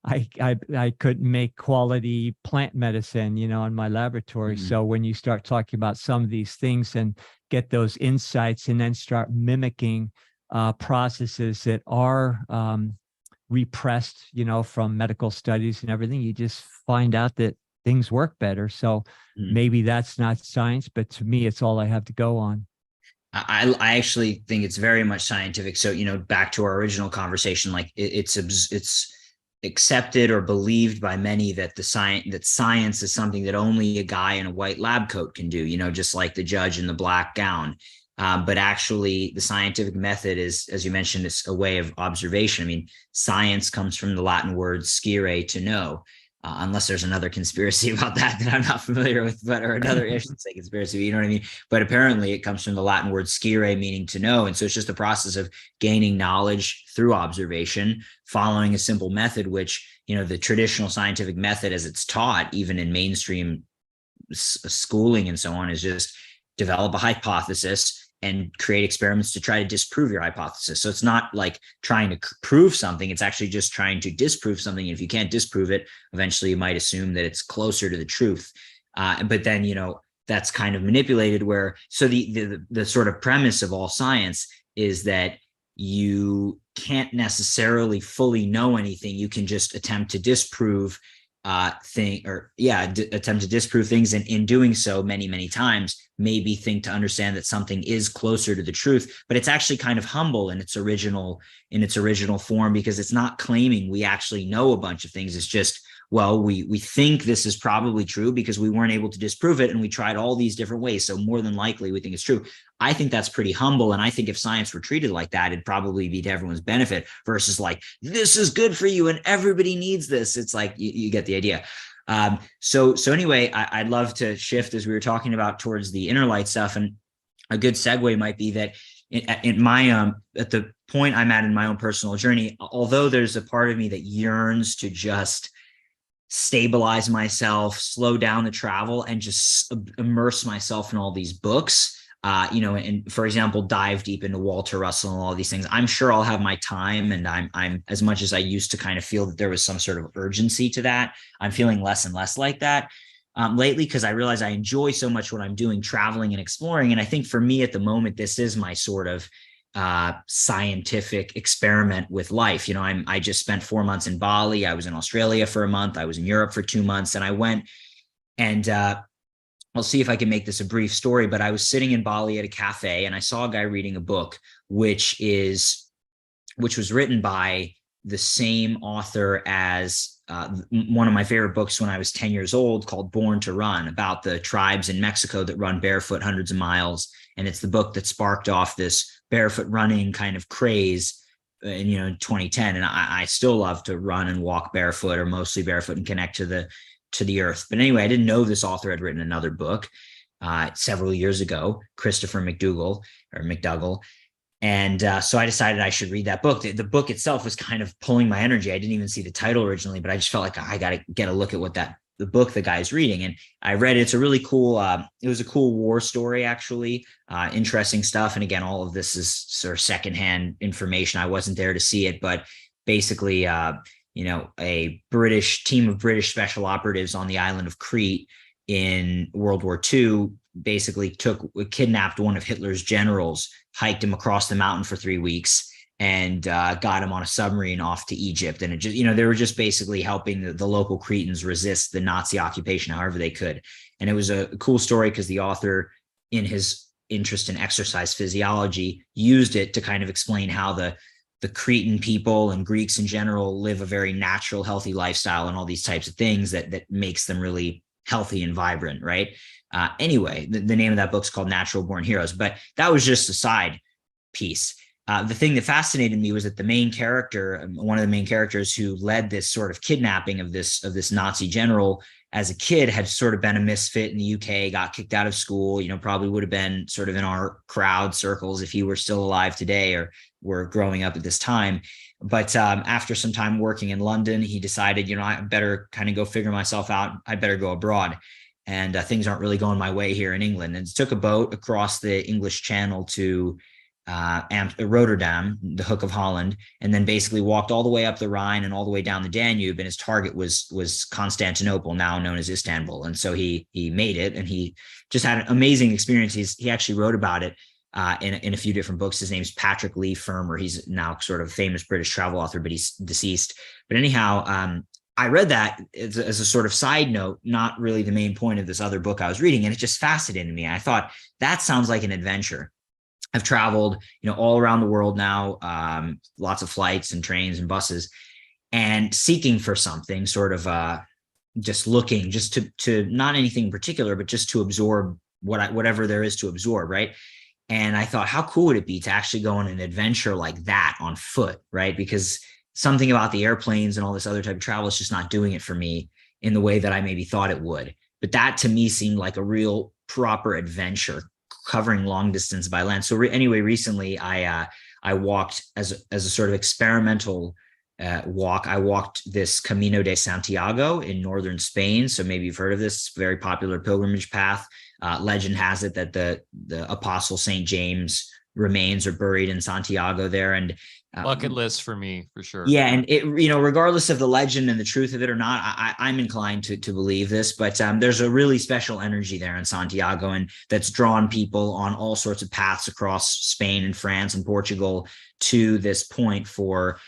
I couldn't make quality plant medicine, in my laboratory. Mm-hmm. So when you start talking about some of these things and get those insights, and then start mimicking processes that are repressed, from medical studies and everything. You just find out that things work better. So maybe that's not science, but to me, it's all I have to go on. I actually think it's very much scientific. So, back to our original conversation, like it's accepted or believed by many that science is something that only a guy in a white lab coat can do, just like the judge in the black gown. But actually the scientific method is, as you mentioned, it's a way of observation. I mean, science comes from the Latin word scire, to know. Unless there's another conspiracy about that I'm not familiar with, or another, I shouldn't say conspiracy, but you know what I mean? But apparently it comes from the Latin word scire, meaning to know. And so it's just a process of gaining knowledge through observation, following a simple method, which, the traditional scientific method as it's taught, even in mainstream schooling and so on, is just develop a hypothesis and create experiments to try to disprove your hypothesis. So it's not like trying to prove something. It's actually just trying to disprove something. And if you can't disprove it, eventually you might assume that it's closer to the truth. But then, that's kind of manipulated where, so the sort of premise of all science is that you can't necessarily fully know anything. You can just attempt to disprove attempt to disprove things, and in doing so many times maybe think to understand that something is closer to the truth. But it's actually kind of humble in its original form, because it's not claiming we actually know a bunch of things. It's just, well, we think this is probably true because we weren't able to disprove it, and we tried all these different ways, so more than likely we think it's true. I think that's pretty humble, and I think if science were treated like that, it'd probably be to everyone's benefit, versus like, this is good for you and everybody needs this. It's like, you get the idea. So anyway, I'd love to shift, as we were talking about, towards the inner light stuff. And a good segue might be that in my at the point I'm at in my own personal journey, although there's a part of me that yearns to just stabilize myself, slow down the travel, and just immerse myself in all these books, and for example, dive deep into Walter Russell and all these things. I'm sure I'll have my time, and I'm as much as I used to kind of feel that there was some sort of urgency to that, I'm feeling less and less like that lately, because I realize I enjoy so much what I'm doing, traveling and exploring. And I think for me at the moment, this is my sort of scientific experiment with life. I just spent 4 months in Bali. I was in Australia for a month. I was in Europe for 2 months, and I went and I'll see if I can make this a brief story, but I was sitting in Bali at a cafe, and I saw a guy reading a book, which was written by the same author as one of my favorite books when I was 10 years old, called Born to Run, about the tribes in Mexico that run barefoot hundreds of miles. And it's the book that sparked off this barefoot running kind of craze in 2010. And I still love to run and walk barefoot, or mostly barefoot, and connect to the earth. But anyway, I didn't know this author had written another book several years ago, Christopher McDougall. And so I decided I should read that book. The book itself was kind of pulling my energy. I didn't even see the title originally, but I just felt like I got to get a look at what the book the guy's reading. And I read it. It's a really cool, it was a cool war story, actually, interesting stuff. And again, all of this is sort of secondhand information. I wasn't there to see it, but basically, a British team of British special operatives on the island of Crete in World War II basically kidnapped one of Hitler's generals, hiked him across the mountain for 3 weeks, and got him on a submarine off to Egypt. And it just, they were just basically helping the local Cretans resist the Nazi occupation however they could. And it was a cool story because the author, in his interest in exercise physiology, used it to kind of explain how the Cretan people and Greeks in general live a very natural, healthy lifestyle, and all these types of things that makes them really healthy and vibrant, right? Anyway, the name of that book's called Natural Born Heroes, but that was just a side piece. The thing that fascinated me was that the main character, one of the main characters who led this sort of kidnapping of this Nazi general as a kid, had sort of been a misfit in the UK, got kicked out of school, probably would have been sort of in our crowd circles if he were still alive today or were growing up at this time. But after some time working in London, he decided, I better kind of go figure myself out. I better go abroad. And things aren't really going my way here in England. And took a boat across the English Channel to Rotterdam, the Hook of Holland, and then basically walked all the way up the Rhine and all the way down the Danube. And his target was Constantinople, now known as Istanbul. And so he made it, and he just had an amazing experience. He actually wrote about it. in a few different books. His name's Patrick Lee Firmer. He's now sort of famous British travel author, but he's deceased. But anyhow, I read that as a sort of side note, not really the main point of this other book I was reading. And it just fascinated me. I thought that sounds like an adventure. I've traveled, all around the world now, lots of flights and trains and buses, and seeking for something, sort of just looking, just to not anything in particular, but just to absorb whatever there is to absorb, right? And I thought, how cool would it be to actually go on an adventure like that on foot, right? Because something about the airplanes and all this other type of travel is just not doing it for me in the way that I maybe thought it would. But that to me seemed like a real proper adventure, covering long distance by land. So recently I walked as a sort of experimental walk. I walked this Camino de Santiago in northern Spain. So maybe you've heard of this very popular pilgrimage path. Legend has it that the apostle St. James remains are buried in Santiago there. And bucket list for me, for sure. Yeah. And it, regardless of the legend and the truth of it or not, I'm inclined to believe this, but there's a really special energy there in Santiago, and that's drawn people on all sorts of paths across Spain and France and Portugal to this point for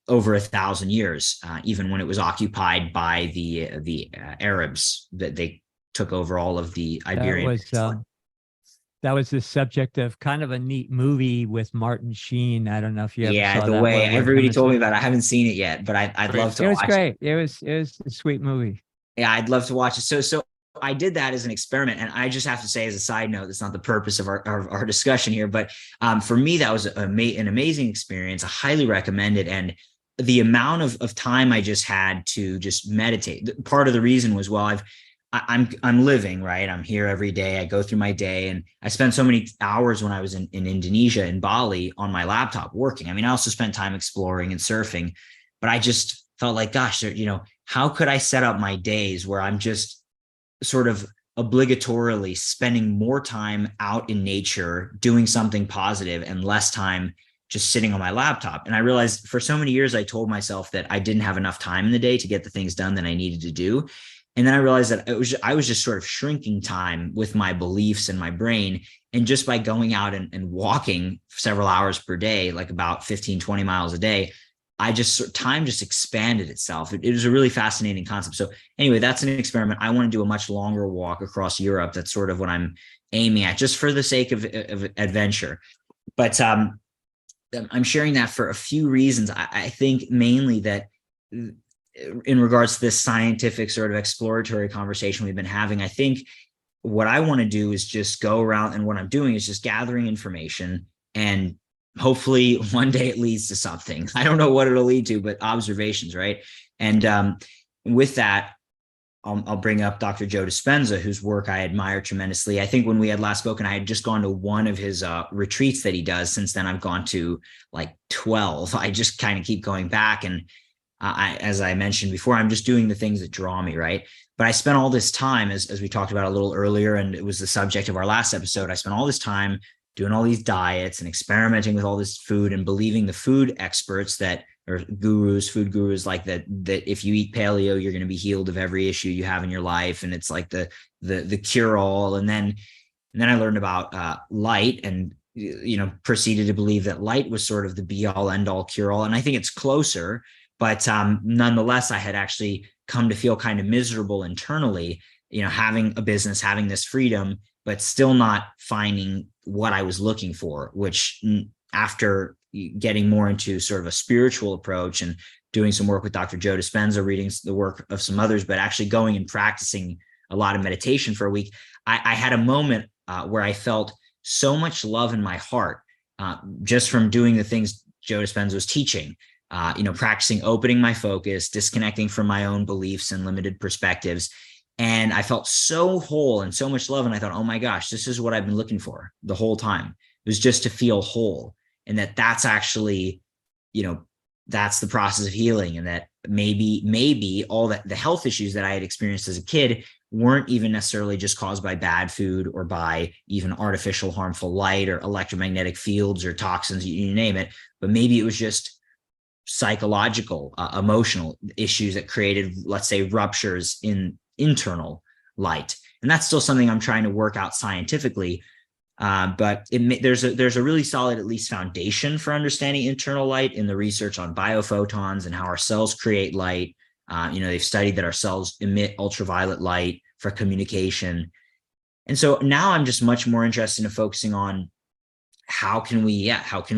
over 1,000 years, even when it was occupied by the Arabs, that they took over all of the Iberian. That was the subject of kind of a neat movie with Martin Sheen. I don't know if you ever saw Yeah, that. the way everybody told me about it. I haven't seen it yet, but I'd love to watch it. It was great. It was a sweet movie. Yeah, I'd love to watch it. So I did that as an experiment, and I just have to say, as a side note, that's not the purpose of our discussion here, but for me, that was an amazing experience. I highly recommend it. And the amount of time I just had to just meditate. Part of the reason was, well, I'm living, right? I'm here every day. I go through my day, and I spent so many hours when I was in Indonesia, in Bali, on my laptop working. I mean, I also spent time exploring and surfing, but I just felt like, gosh, how could I set up my days where I'm just sort of obligatorily spending more time out in nature, doing something positive, and less time just sitting on my laptop? And I realized for so many years, I told myself that I didn't have enough time in the day to get the things done that I needed to do. And then I realized that I was just sort of shrinking time with my beliefs and my brain. And just by going out and walking several hours per day, like about 15, 20 miles a day, time just expanded itself. It was a really fascinating concept. So anyway, that's an experiment. I want to do a much longer walk across Europe. That's sort of what I'm aiming at, just for the sake of adventure. But I'm sharing that for a few reasons. I think mainly that in regards to this scientific sort of exploratory conversation we've been having, I think what I want to do is just go around, and what I'm doing is just gathering information, and hopefully one day it leads to something. I don't know what it'll lead to, but observations, right? And with that, I'll bring up Dr. Joe Dispenza, whose work I admire tremendously. I think when we had last spoken, I had just gone to one of his retreats that he does. Since then, I've gone to like 12. I just kind of keep going back, and as I mentioned before, I'm just doing the things that draw me, right? But I spent all this time, as we talked about a little earlier, and it was the subject of our last episode, I spent all this time doing all these diets and experimenting with all this food, and believing the food experts or food gurus, like that if you eat paleo, you're going to be healed of every issue you have in your life. And it's like the cure all. And then I learned about light, and proceeded to believe that light was sort of the be all end all cure all. And I think it's closer. But nonetheless, I had actually come to feel kind of miserable internally, having a business, having this freedom, but still not finding what I was looking for, which after getting more into sort of a spiritual approach and doing some work with Dr. Joe Dispenza, reading the work of some others, but actually going and practicing a lot of meditation for a week, I had a moment where I felt so much love in my heart just from doing the things Joe Dispenza was teaching. Practicing opening my focus, disconnecting from my own beliefs and limited perspectives. And I felt so whole and so much love. And I thought, oh my gosh, this is what I've been looking for the whole time. It was just to feel whole. And that's actually, that's the process of healing. And that maybe all that the health issues that I had experienced as a kid weren't even necessarily just caused by bad food or by even artificial harmful light or electromagnetic fields or toxins, you name it. But maybe it was just psychological, emotional issues that created, let's say, ruptures in internal light. And that's still something I'm trying to work out scientifically. But there's a really solid, at least, foundation for understanding internal light in the research on biophotons and how our cells create light. They've studied that our cells emit ultraviolet light for communication. And so now I'm just much more interested in focusing on how can we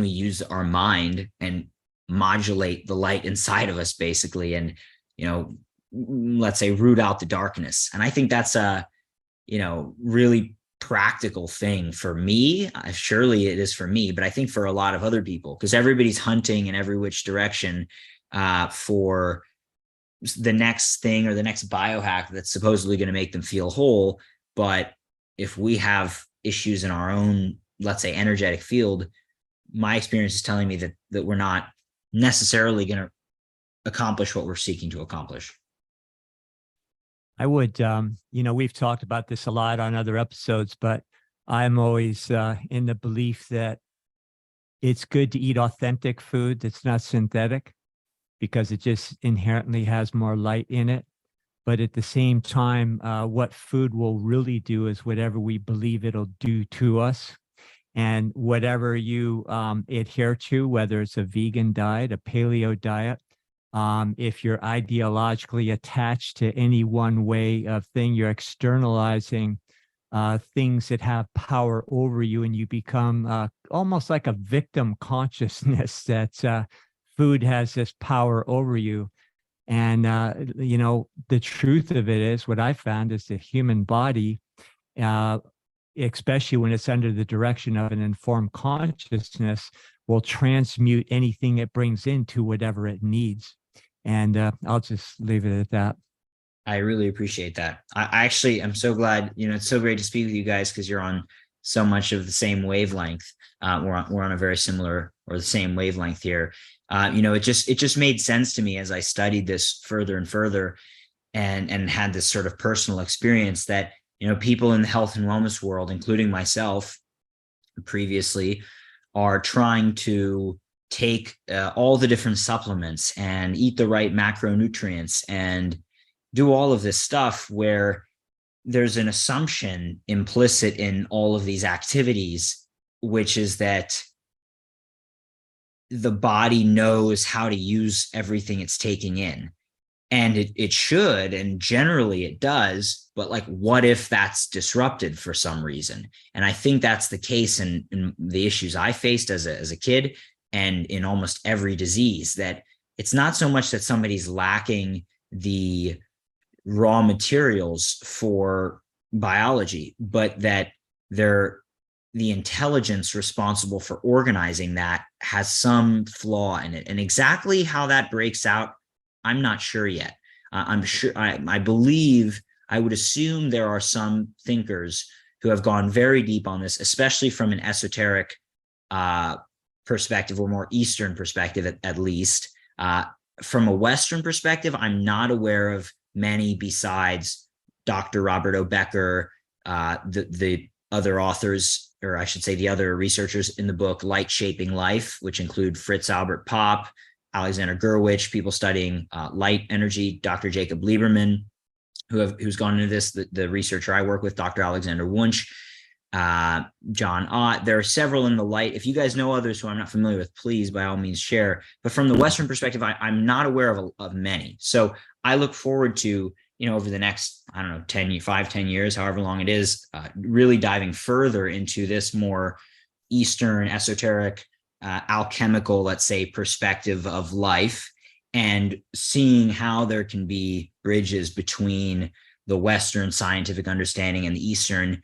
use our mind and modulate the light inside of us, basically, and, let's say, root out the darkness. And I think that's a, really practical thing for me. Surely it is for me, but I think for a lot of other people, because everybody's hunting in every which direction for the next thing or the next biohack that's supposedly going to make them feel whole. But if we have issues in our own, let's say, energetic field, my experience is telling me that we're not necessarily going to accomplish what we're seeking to accomplish. I would, we've talked about this a lot on other episodes, but I'm always in the belief that it's good to eat authentic food that's not synthetic, because it just inherently has more light in it. But at the same time, what food will really do is whatever we believe it'll do to us. And whatever you adhere to, whether it's a vegan diet, a paleo diet, if you're ideologically attached to any one way of thing, you're externalizing things that have power over you, and you become almost like a victim consciousness that food has this power over you. And, the truth of it is, what I found is the human body, especially when it's under the direction of an informed consciousness, will transmute anything it brings into whatever it needs. And I'll just leave it at that. I really appreciate that. I actually am so glad, it's so great to speak with you guys, because you're on so much of the same wavelength. We're on a very similar or the same wavelength here. It just made sense to me as I studied this further and further, and had this sort of personal experience that, people in the health and wellness world, including myself previously, are trying to take all the different supplements and eat the right macronutrients and do all of this stuff, where there's an assumption implicit in all of these activities, which is that the body knows how to use everything it's taking in. And it should, and generally it does, but like, what if that's disrupted for some reason? And I think that's the case in the issues I faced as a kid, and in almost every disease, that it's not so much that somebody's lacking the raw materials for biology, but that the intelligence responsible for organizing that has some flaw in it. And exactly how that breaks out, I'm not sure yet. I'm sure, I believe, I would assume there are some thinkers who have gone very deep on this, especially from an esoteric perspective, or more Eastern perspective, at least. From a Western perspective, I'm not aware of many besides Dr. Robert O. Becker, the other authors, or I should say the other researchers in the book Light Shaping Life, which include Fritz Albert Popp, Alexander Gurwitch, people studying light energy, Dr. Jacob Lieberman, who's gone into this, the researcher I work with, Dr. Alexander Wunsch, John Ott. There are several in the light. If you guys know others who I'm not familiar with, please, by all means, share. But from the Western perspective, I'm not aware of many. So I look forward to, over the next, 10 years, however long it is, really diving further into this more Eastern, esoteric, alchemical, let's say, perspective of life, and seeing how there can be bridges between the Western scientific understanding and the Eastern.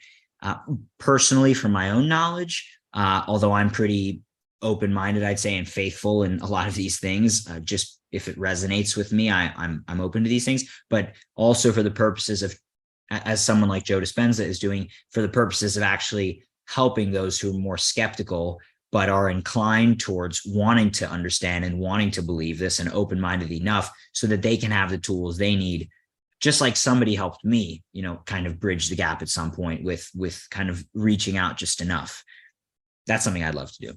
Personally, from my own knowledge, although I'm pretty open-minded, I'd say, and faithful in a lot of these things, just if it resonates with me, I'm open to these things, but also for the purposes of, as someone like Joe Dispenza is doing, for the purposes of actually helping those who are more skeptical, but are inclined towards wanting to understand and wanting to believe this, and open-minded enough so that they can have the tools they need, just like somebody helped me, kind of bridge the gap at some point with kind of reaching out just enough. That's something I'd love to do.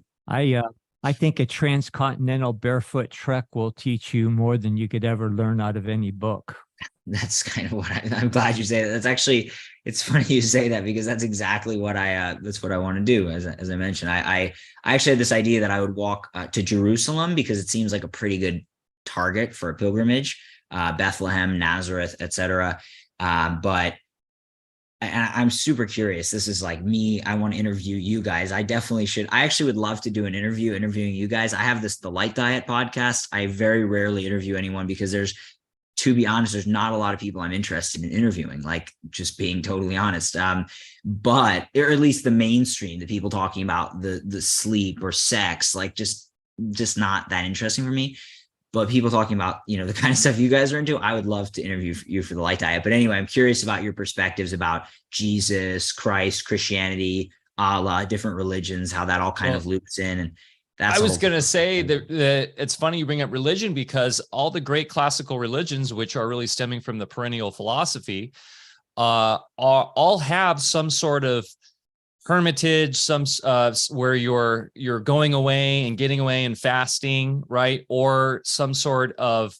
I think a transcontinental barefoot trek will teach you more than you could ever learn out of any book. That's kind of what I'm glad you say that. That's actually, it's funny you say that because that's exactly what that's what I want to do. As I mentioned, I actually had this idea that I would walk to Jerusalem because it seems like a pretty good target for a pilgrimage, Bethlehem, Nazareth, etc. But I'm super curious. This is like me. I want to interview you guys. I definitely should. I actually would love to do an interview interviewing you guys. I have the Light Diet podcast. I very rarely interview anyone because to be honest, there's not a lot of people I'm interested in interviewing, like just being totally honest. But or at least the mainstream, the people talking about the sleep or sex, like just not that interesting for me. But people talking about, the kind of stuff you guys are into, I would love to interview you for the Light Diet. But anyway, I'm curious about your perspectives about Jesus, Christ, Christianity, Allah, different religions, how that all kind of loops in. And I was going to say that it's funny you bring up religion because all the great classical religions, which are really stemming from the perennial philosophy, all have some sort of hermitage, some where you're going away and getting away and fasting, right? Or some sort of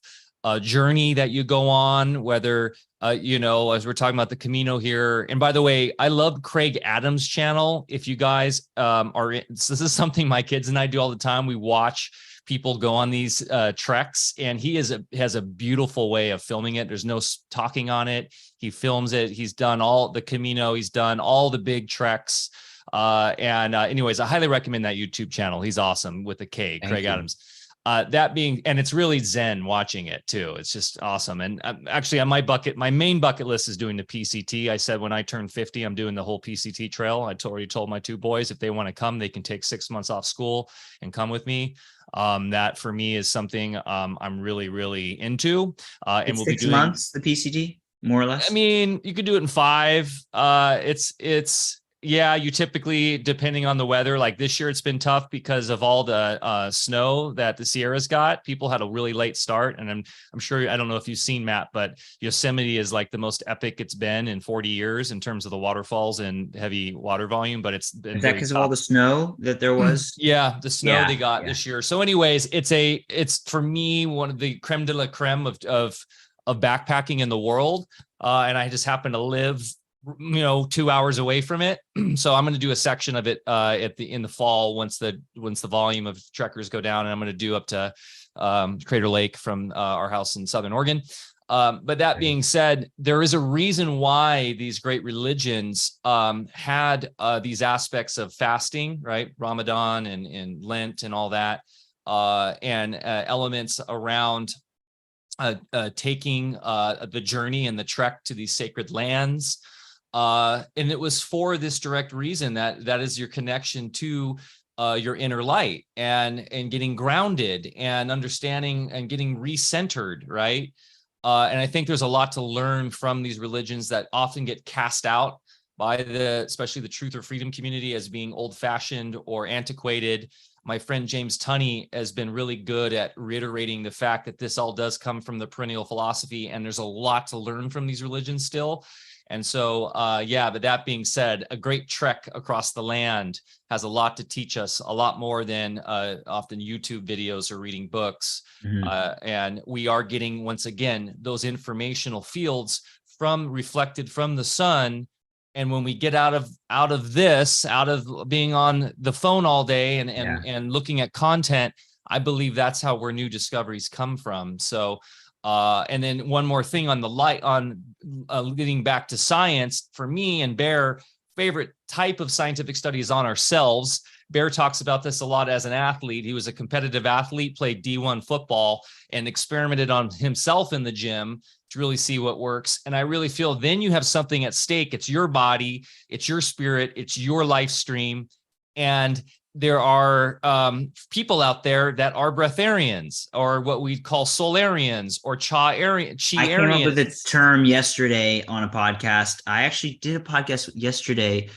journey that you go on, whether as we're talking about the Camino here. And by the way, I love Craig Adams' channel. If you guys this is something my kids and I do all the time. We watch people go on these treks, and he has a beautiful way of filming it. There's no talking on it. He films it. He's done all the Camino. He's done all the big treks. Anyways, I highly recommend that YouTube channel. He's awesome with the K, Craig Adams. And it's really zen watching it too. It's just awesome. And actually on my main bucket list is doing the PCT. I said, when I turn 50, I'm doing the whole PCT trail. I already told my two boys, if they want to come, they can take 6 months off school and come with me. That for me is something, I'm really, really into, and we'll be doing 6 months, the PCT, more or less. I mean, you could do it in 5. Yeah, you typically, depending on the weather, like this year, it's been tough because of all the snow that the Sierras got. People had a really late start, and I'm sure, I don't know if you've seen, Matt, but Yosemite is like the most epic it's been in 40 years in terms of the waterfalls and heavy water volume. But it's been, is that because of all the snow that there was? Yeah, the snow they got this year. So, anyways, it's for me one of the creme de la creme of backpacking in the world, and I just happen to live 2 hours away from it. So I'm going to do a section of it in the fall once the volume of trekkers go down, and I'm going to do up to Crater Lake from our house in Southern Oregon. But that being said, there is a reason why these great religions had these aspects of fasting, right? Ramadan and Lent and all that, and elements around taking the journey and the trek to these sacred lands. And it was for this direct reason that is your connection to your inner light and getting grounded and understanding and getting recentered, right? And I think there's a lot to learn from these religions that often get cast out by especially the truth or freedom community as being old-fashioned or antiquated. My friend James Tunney has been really good at reiterating the fact that this all does come from the perennial philosophy, and there's a lot to learn from these religions still. And so, but that being said, a great trek across the land has a lot to teach us, a lot more than often YouTube videos or reading books. Mm-hmm. And we are getting, once again, those informational fields reflected from the sun. And when we get out of being on the phone all day and looking at content, I believe that's how where new discoveries come from. So, and then one more thing on the light, getting back to science, for me and Bear, favorite type of scientific study is on ourselves. Bear talks about this a lot as an athlete. He was a competitive athlete, played D1 football, and experimented on himself in the gym to really see what works. And I really feel then you have something at stake. It's your body, it's your spirit, it's your life stream. And there are people out there that are breatharians, or what we call solarians, or chi-arians. I came up with a term yesterday on a podcast. I actually did a podcast yesterday.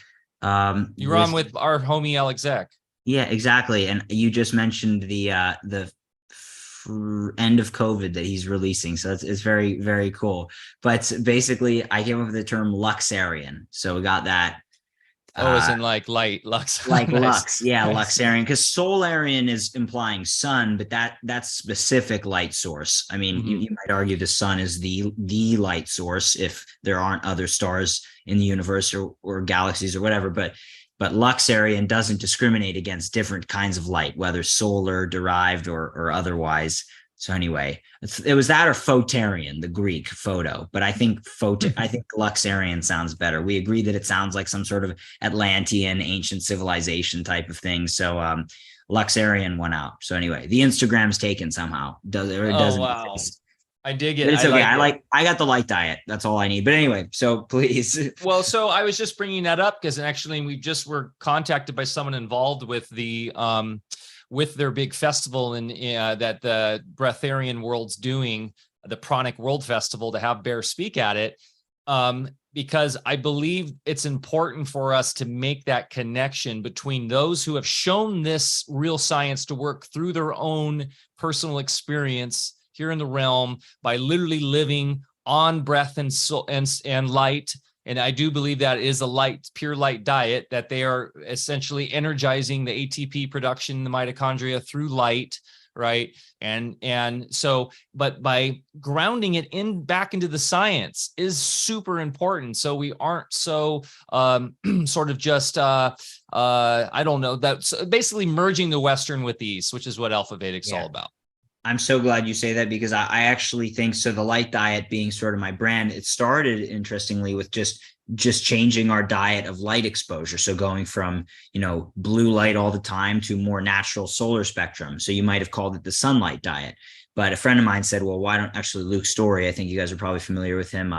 You were on with our homie Alex Zek. Yeah, exactly. And you just mentioned the end of COVID that he's releasing. So it's very, very cool. But basically, I came up with the term Luxarian. So we got that Oh, as in like light, lux. Like Nice. lux, yeah, Nice. Luxarian, because Solarian is implying sun, but that's specific light source. I mean, you might argue the sun is the light source if there aren't other stars in the universe or galaxies or whatever, but Luxarian doesn't discriminate against different kinds of light, whether solar, derived, or otherwise. So anyway, it was that or Photarian, the Greek photo, but I think I think Luxarian sounds better. We agree that it sounds like some sort of Atlantean ancient civilization type of thing. So Luxarian won out. So anyway, the Instagram's taken somehow. Does it Oh, doesn't wow. exist. I dig it. But it's I okay. like it. I got the light diet. That's all I need. But anyway, so please. Well, so I was just bringing that up because actually we just were contacted by someone involved with the with their big festival that the Breatharian World's doing, the Pranic World Festival, to have Bear speak at it, because I believe it's important for us to make that connection between those who have shown this real science to work through their own personal experience here in the realm by literally living on breath and soul and light. And I do believe that is a pure light diet, that they are essentially energizing the ATP production in the mitochondria through light, right? And so, but by grounding it back into the science is super important. So we aren't so sort of just I don't know, that's basically merging the Western with the East, which is what Alfa Vedic's all about. I'm so glad you say that, because I actually think so. The light diet being sort of my brand, it started interestingly with just changing our diet of light exposure. So going from, blue light all the time to more natural solar spectrum. So you might have called it the sunlight diet. But a friend of mine said, well, why don't actually Luke Story? I think you guys are probably familiar with him.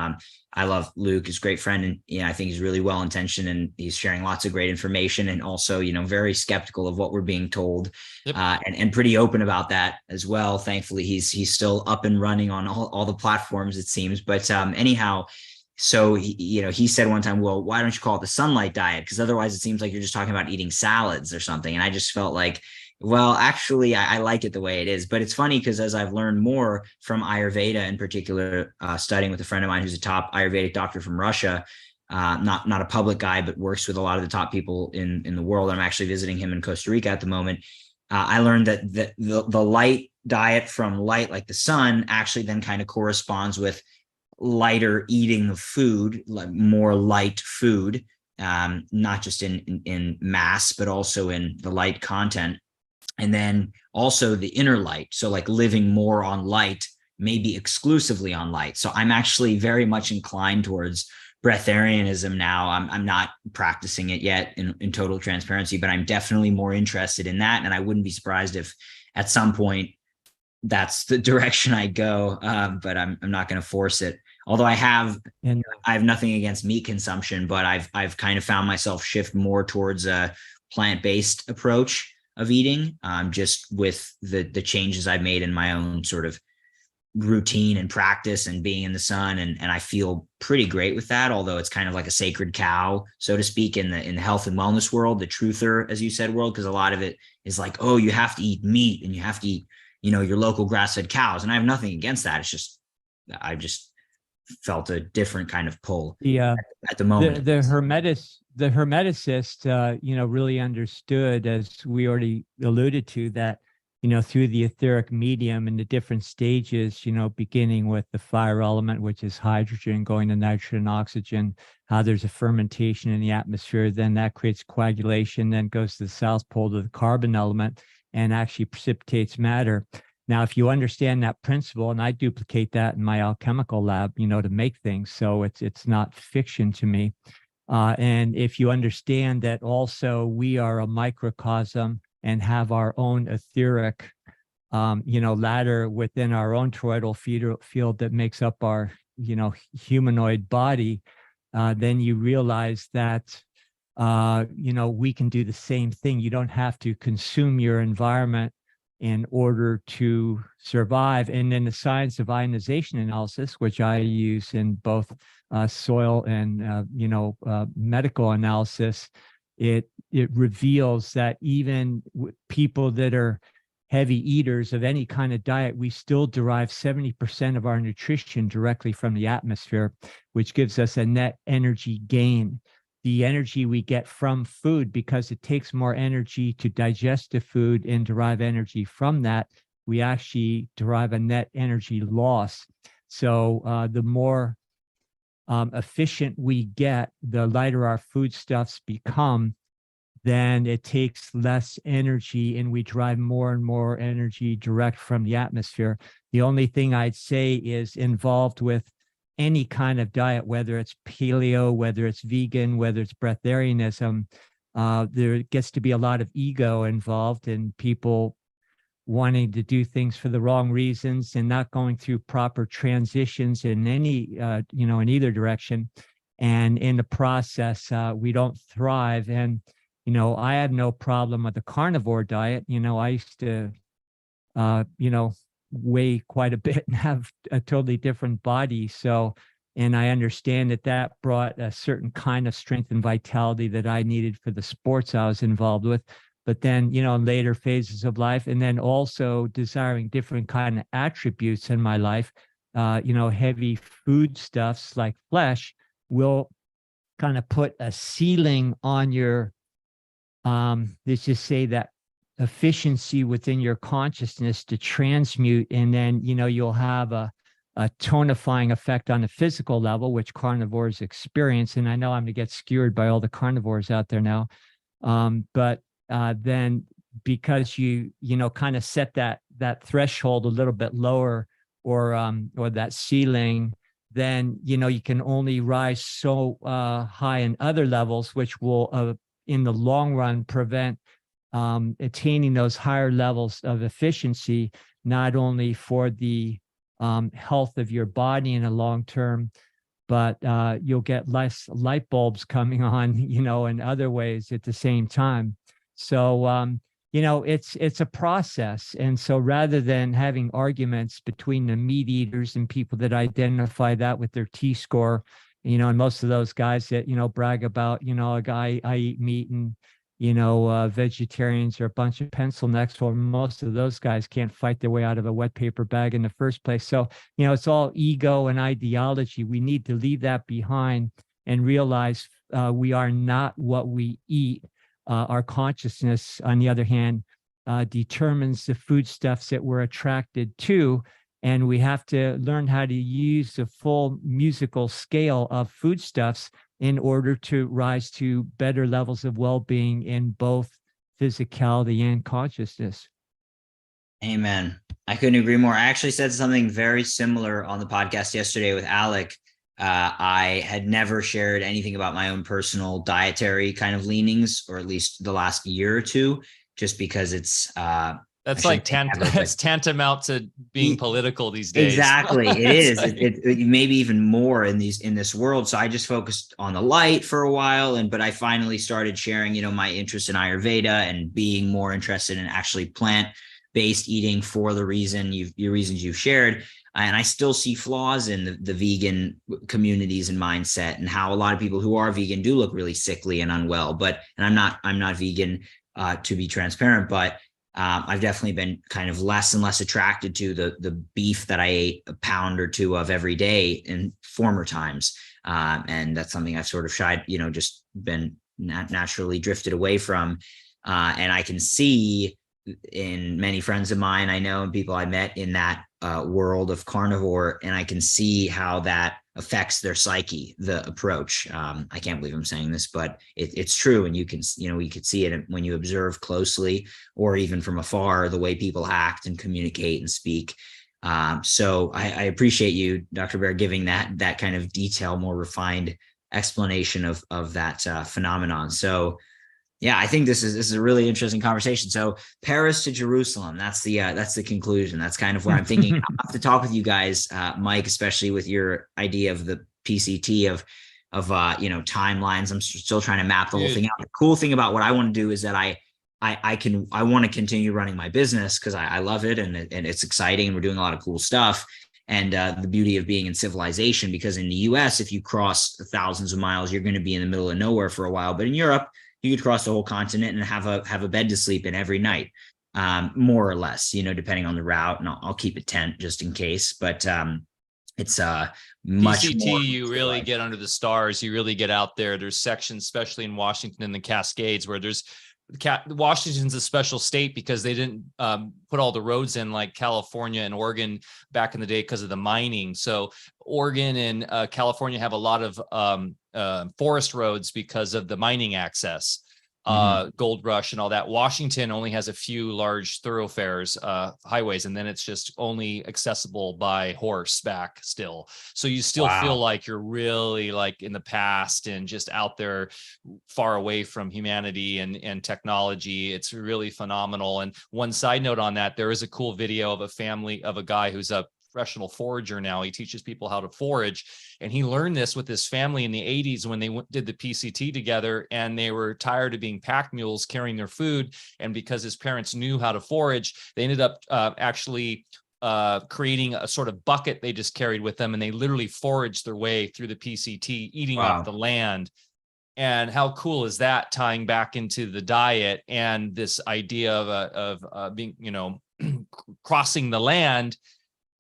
I love Luke. He's a great friend. And, I think he's really well-intentioned and he's sharing lots of great information and also, very skeptical of what we're being told. Yep. And pretty open about that as well. Thankfully, he's still up and running on all the platforms, it seems. But anyhow, so he said one time, well, why don't you call it the sunlight diet? Because otherwise it seems like you're just talking about eating salads or something. And I just felt like, well, actually, I like it the way it is. But it's funny because as I've learned more from Ayurveda in particular, studying with a friend of mine who's a top Ayurvedic doctor from Russia, not a public guy, but works with a lot of the top people in the world. I'm actually visiting him in Costa Rica at the moment. I learned that the light diet from light, like the sun, actually then kind of corresponds with lighter eating of food, like more light food, not just in mass, but also in the light content. And then also the inner light. So like living more on light, maybe exclusively on light. So I'm actually very much inclined towards breatharianism now. I'm not practicing it yet in total transparency, but I'm definitely more interested in that. And I wouldn't be surprised if at some point that's the direction I go. But I'm not going to force it. Although I have nothing against meat consumption, but I've kind of found myself shift more towards a plant-based approach of eating, just with the changes I've made in my own sort of routine and practice and being in the sun. And I feel pretty great with that, although it's kind of like a sacred cow, so to speak, in the health and wellness world, the truther, as you said, world, because a lot of it is like, oh, you have to eat meat and you have to eat, your local grass-fed cows. And I have nothing against that. It's just, I just felt a different kind of pull at the moment. The hermeticist, really understood, as we already alluded to, that, through the etheric medium and the different stages, beginning with the fire element, which is hydrogen, going to nitrogen, oxygen, how there's a fermentation in the atmosphere, then that creates coagulation, then goes to the south pole to the carbon element and actually precipitates matter. Now, if you understand that principle, and I duplicate that in my alchemical lab, to make things, so it's not fiction to me. And if you understand that also we are a microcosm and have our own etheric, ladder within our own toroidal field that makes up our, humanoid body, then you realize that, we can do the same thing. You don't have to consume your environment in order to survive. And then the science of ionization analysis, which I use in both soil and medical analysis, it reveals that even people that are heavy eaters of any kind of diet, we still derive 70% of our nutrition directly from the atmosphere, which gives us a net energy gain. the energy we get from food, because it takes more energy to digest the food and derive energy from that, we actually derive a net energy loss. So the more efficient we get, the lighter our foodstuffs become, then it takes less energy and we drive more and more energy direct from the atmosphere. The only thing I'd say is involved with any kind of diet, whether it's paleo, whether it's vegan, whether it's breatharianism, there gets to be a lot of ego involved and people wanting to do things for the wrong reasons and not going through proper transitions in any, in either direction. And in the process, we don't thrive. And I have no problem with the carnivore diet. I used to, weigh quite a bit and have a totally different body. So, and I understand that brought a certain kind of strength and vitality that I needed for the sports I was involved with. But then, in later phases of life, and then also desiring different kind of attributes in my life, heavy foodstuffs like flesh will kind of put a ceiling on your, let's just say that efficiency within your consciousness to transmute. And then, you'll have a tonifying effect on the physical level, which carnivores experience. And I know I'm going to get skewered by all the carnivores out there now. But then because you kind of set that threshold a little bit lower or that ceiling, then, you can only rise so high in other levels, which will, in the long run, prevent attaining those higher levels of efficiency, not only for the health of your body in the long term, but you'll get less light bulbs coming on, in other ways at the same time. So, it's a process. And so rather than having arguments between the meat eaters and people that identify that with their T-score, and most of those guys that, brag about, I eat meat and, vegetarians are a bunch of pencil necks. Well, most of those guys can't fight their way out of a wet paper bag in the first place. So, it's all ego and ideology. We need to leave that behind and realize we are not what we eat. Our consciousness, on the other hand, determines the foodstuffs that we're attracted to. And we have to learn how to use the full musical scale of foodstuffs in order to rise to better levels of well-being in both physicality and consciousness. Amen. I couldn't agree more. I actually said something very similar on the podcast yesterday with Alec. I had never shared anything about my own personal dietary kind of leanings, or at least the last year or two, just because it's that's like that's tantamount to being political these days. Exactly. It is. It maybe even more in this world. So I just focused on the light for a while. But I finally started sharing, my interest in Ayurveda and being more interested in actually plant-based eating for the reasons you've shared. And I still see flaws in the vegan communities and mindset, and how a lot of people who are vegan do look really sickly and unwell. And I'm not vegan, to be transparent, but I've definitely been kind of less and less attracted to the beef that I ate a pound or two of every day in former times. And that's something I've sort of shied, just been naturally drifted away from. And I can see in many friends of mine I know and people I met in that world of carnivore, and I can see how that affects their psyche, the approach. I can't believe I'm saying this, but it's true. And you can see it when you observe closely, or even from afar, the way people act and communicate and speak. So I appreciate you, Dr. Bear, giving that kind of detail, more refined explanation of that phenomenon. So yeah, I think this is a really interesting conversation. So Paris to Jerusalem, that's the conclusion. That's kind of where I'm thinking. I'll have to talk with you guys, Mike, especially with your idea of the PCT of timelines. I'm still trying to map the whole thing out. The cool thing about what I want to do is that I want to continue running my business because I love it and it's exciting and we're doing a lot of cool stuff. And the beauty of being in civilization, because in the US, if you cross thousands of miles, you're going to be in the middle of nowhere for a while. But in Europe, you could cross the whole continent and have a bed to sleep in every night, more or less, depending on the route. And I'll keep a tent just in case. But it's much PCT, more you really get under the stars. You really get out there. There's sections, especially in Washington and the Cascades, where Washington's a special state because they didn't put all the roads in like California and Oregon back in the day because of the mining. So Oregon and California have a lot of forest roads because of the mining access. Gold rush and all that. Washington only has a few large thoroughfares, highways, and then it's just only accessible by horseback still. So you still feel like you're really like in the past and just out there far away from humanity and technology. It's really phenomenal. And one side note on that, there is a cool video of a family of a guy who's a professional forager now. He teaches people how to forage, and he learned this with his family in the 80s when they did the PCT together, and they were tired of being pack mules carrying their food. And because his parents knew how to forage, they ended up actually creating a sort of bucket they just carried with them, and they literally foraged their way through the PCT, eating off the land. And how cool is that, tying back into the diet and this idea of being, crossing the land.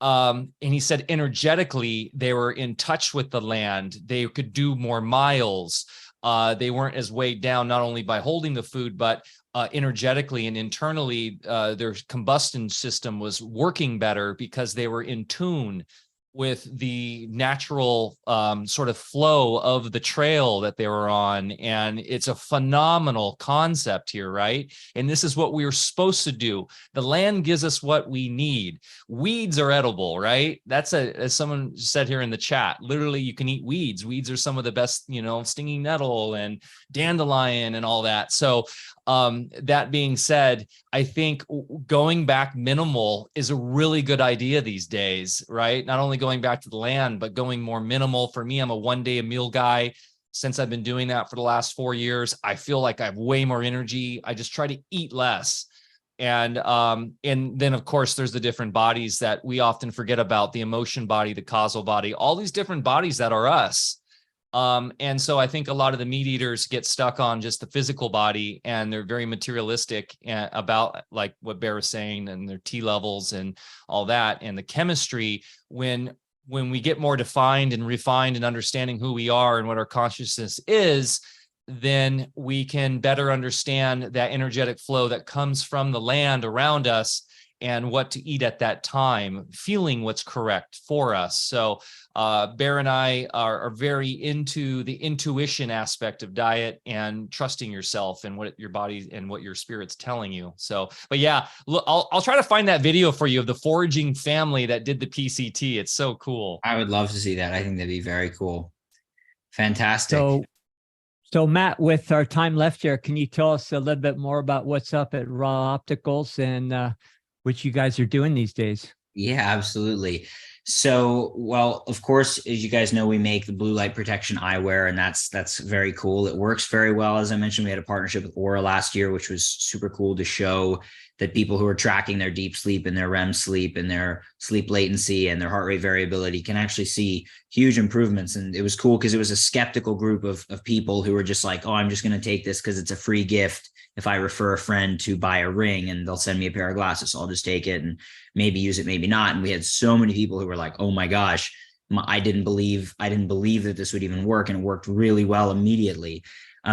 And he said energetically, they were in touch with the land. They could do more miles. They weren't as weighed down, not only by holding the food, but energetically and internally, their combustion system was working better because they were in tune with the natural sort of flow of the trail that they were on. And it's a phenomenal concept here, right? And this is what we were supposed to do. The land gives us what we need. Weeds are edible, right? That's as someone said here in the chat, literally you can eat weeds. Weeds are some of the best, stinging nettle and dandelion and all that. So that being said, I think going back minimal is a really good idea these days, right? Not only going back to the land, but going more minimal. For me, I'm a 1 day a meal guy. Since I've been doing that for the last 4 years, I feel like I have way more energy. I just try to eat less. And then of course there's the different bodies that we often forget about, the emotion body, the causal body, all these different bodies that are us. And so I think a lot of the meat eaters get stuck on just the physical body, and they're very materialistic about like what Bear was saying, and their T levels and all that, and the chemistry. When we get more defined and refined and understanding who we are and what our consciousness is, then we can better understand that energetic flow that comes from the land around us and what to eat at that time, feeling what's correct for us. So Bear and I are very into the intuition aspect of diet and trusting yourself and what your body and what your spirit's telling you. So, but yeah, look, I'll try to find that video for you of the foraging family that did the PCT. It's so cool. I would love to see that. I think that'd be very cool. Fantastic. So Matt, with our time left here, can you tell us a little bit more about what's up at Ra Opticals and what you guys are doing these days? Yeah, absolutely. So, well, of course, as you guys know, we make the blue light protection eyewear, and that's very cool. It works very well. As I mentioned, we had a partnership with Aura last year, which was super cool to show that people who are tracking their deep sleep and their REM sleep and their sleep latency and their heart rate variability can actually see huge improvements. And it was cool because it was a skeptical group of people who were just like, oh, I'm just going to take this because it's a free gift if I refer a friend to buy a ring and they'll send me a pair of glasses. So I'll just take it and maybe use it, maybe not. And we had so many people who were like, oh my gosh, I didn't believe that this would even work. And it worked really well immediately.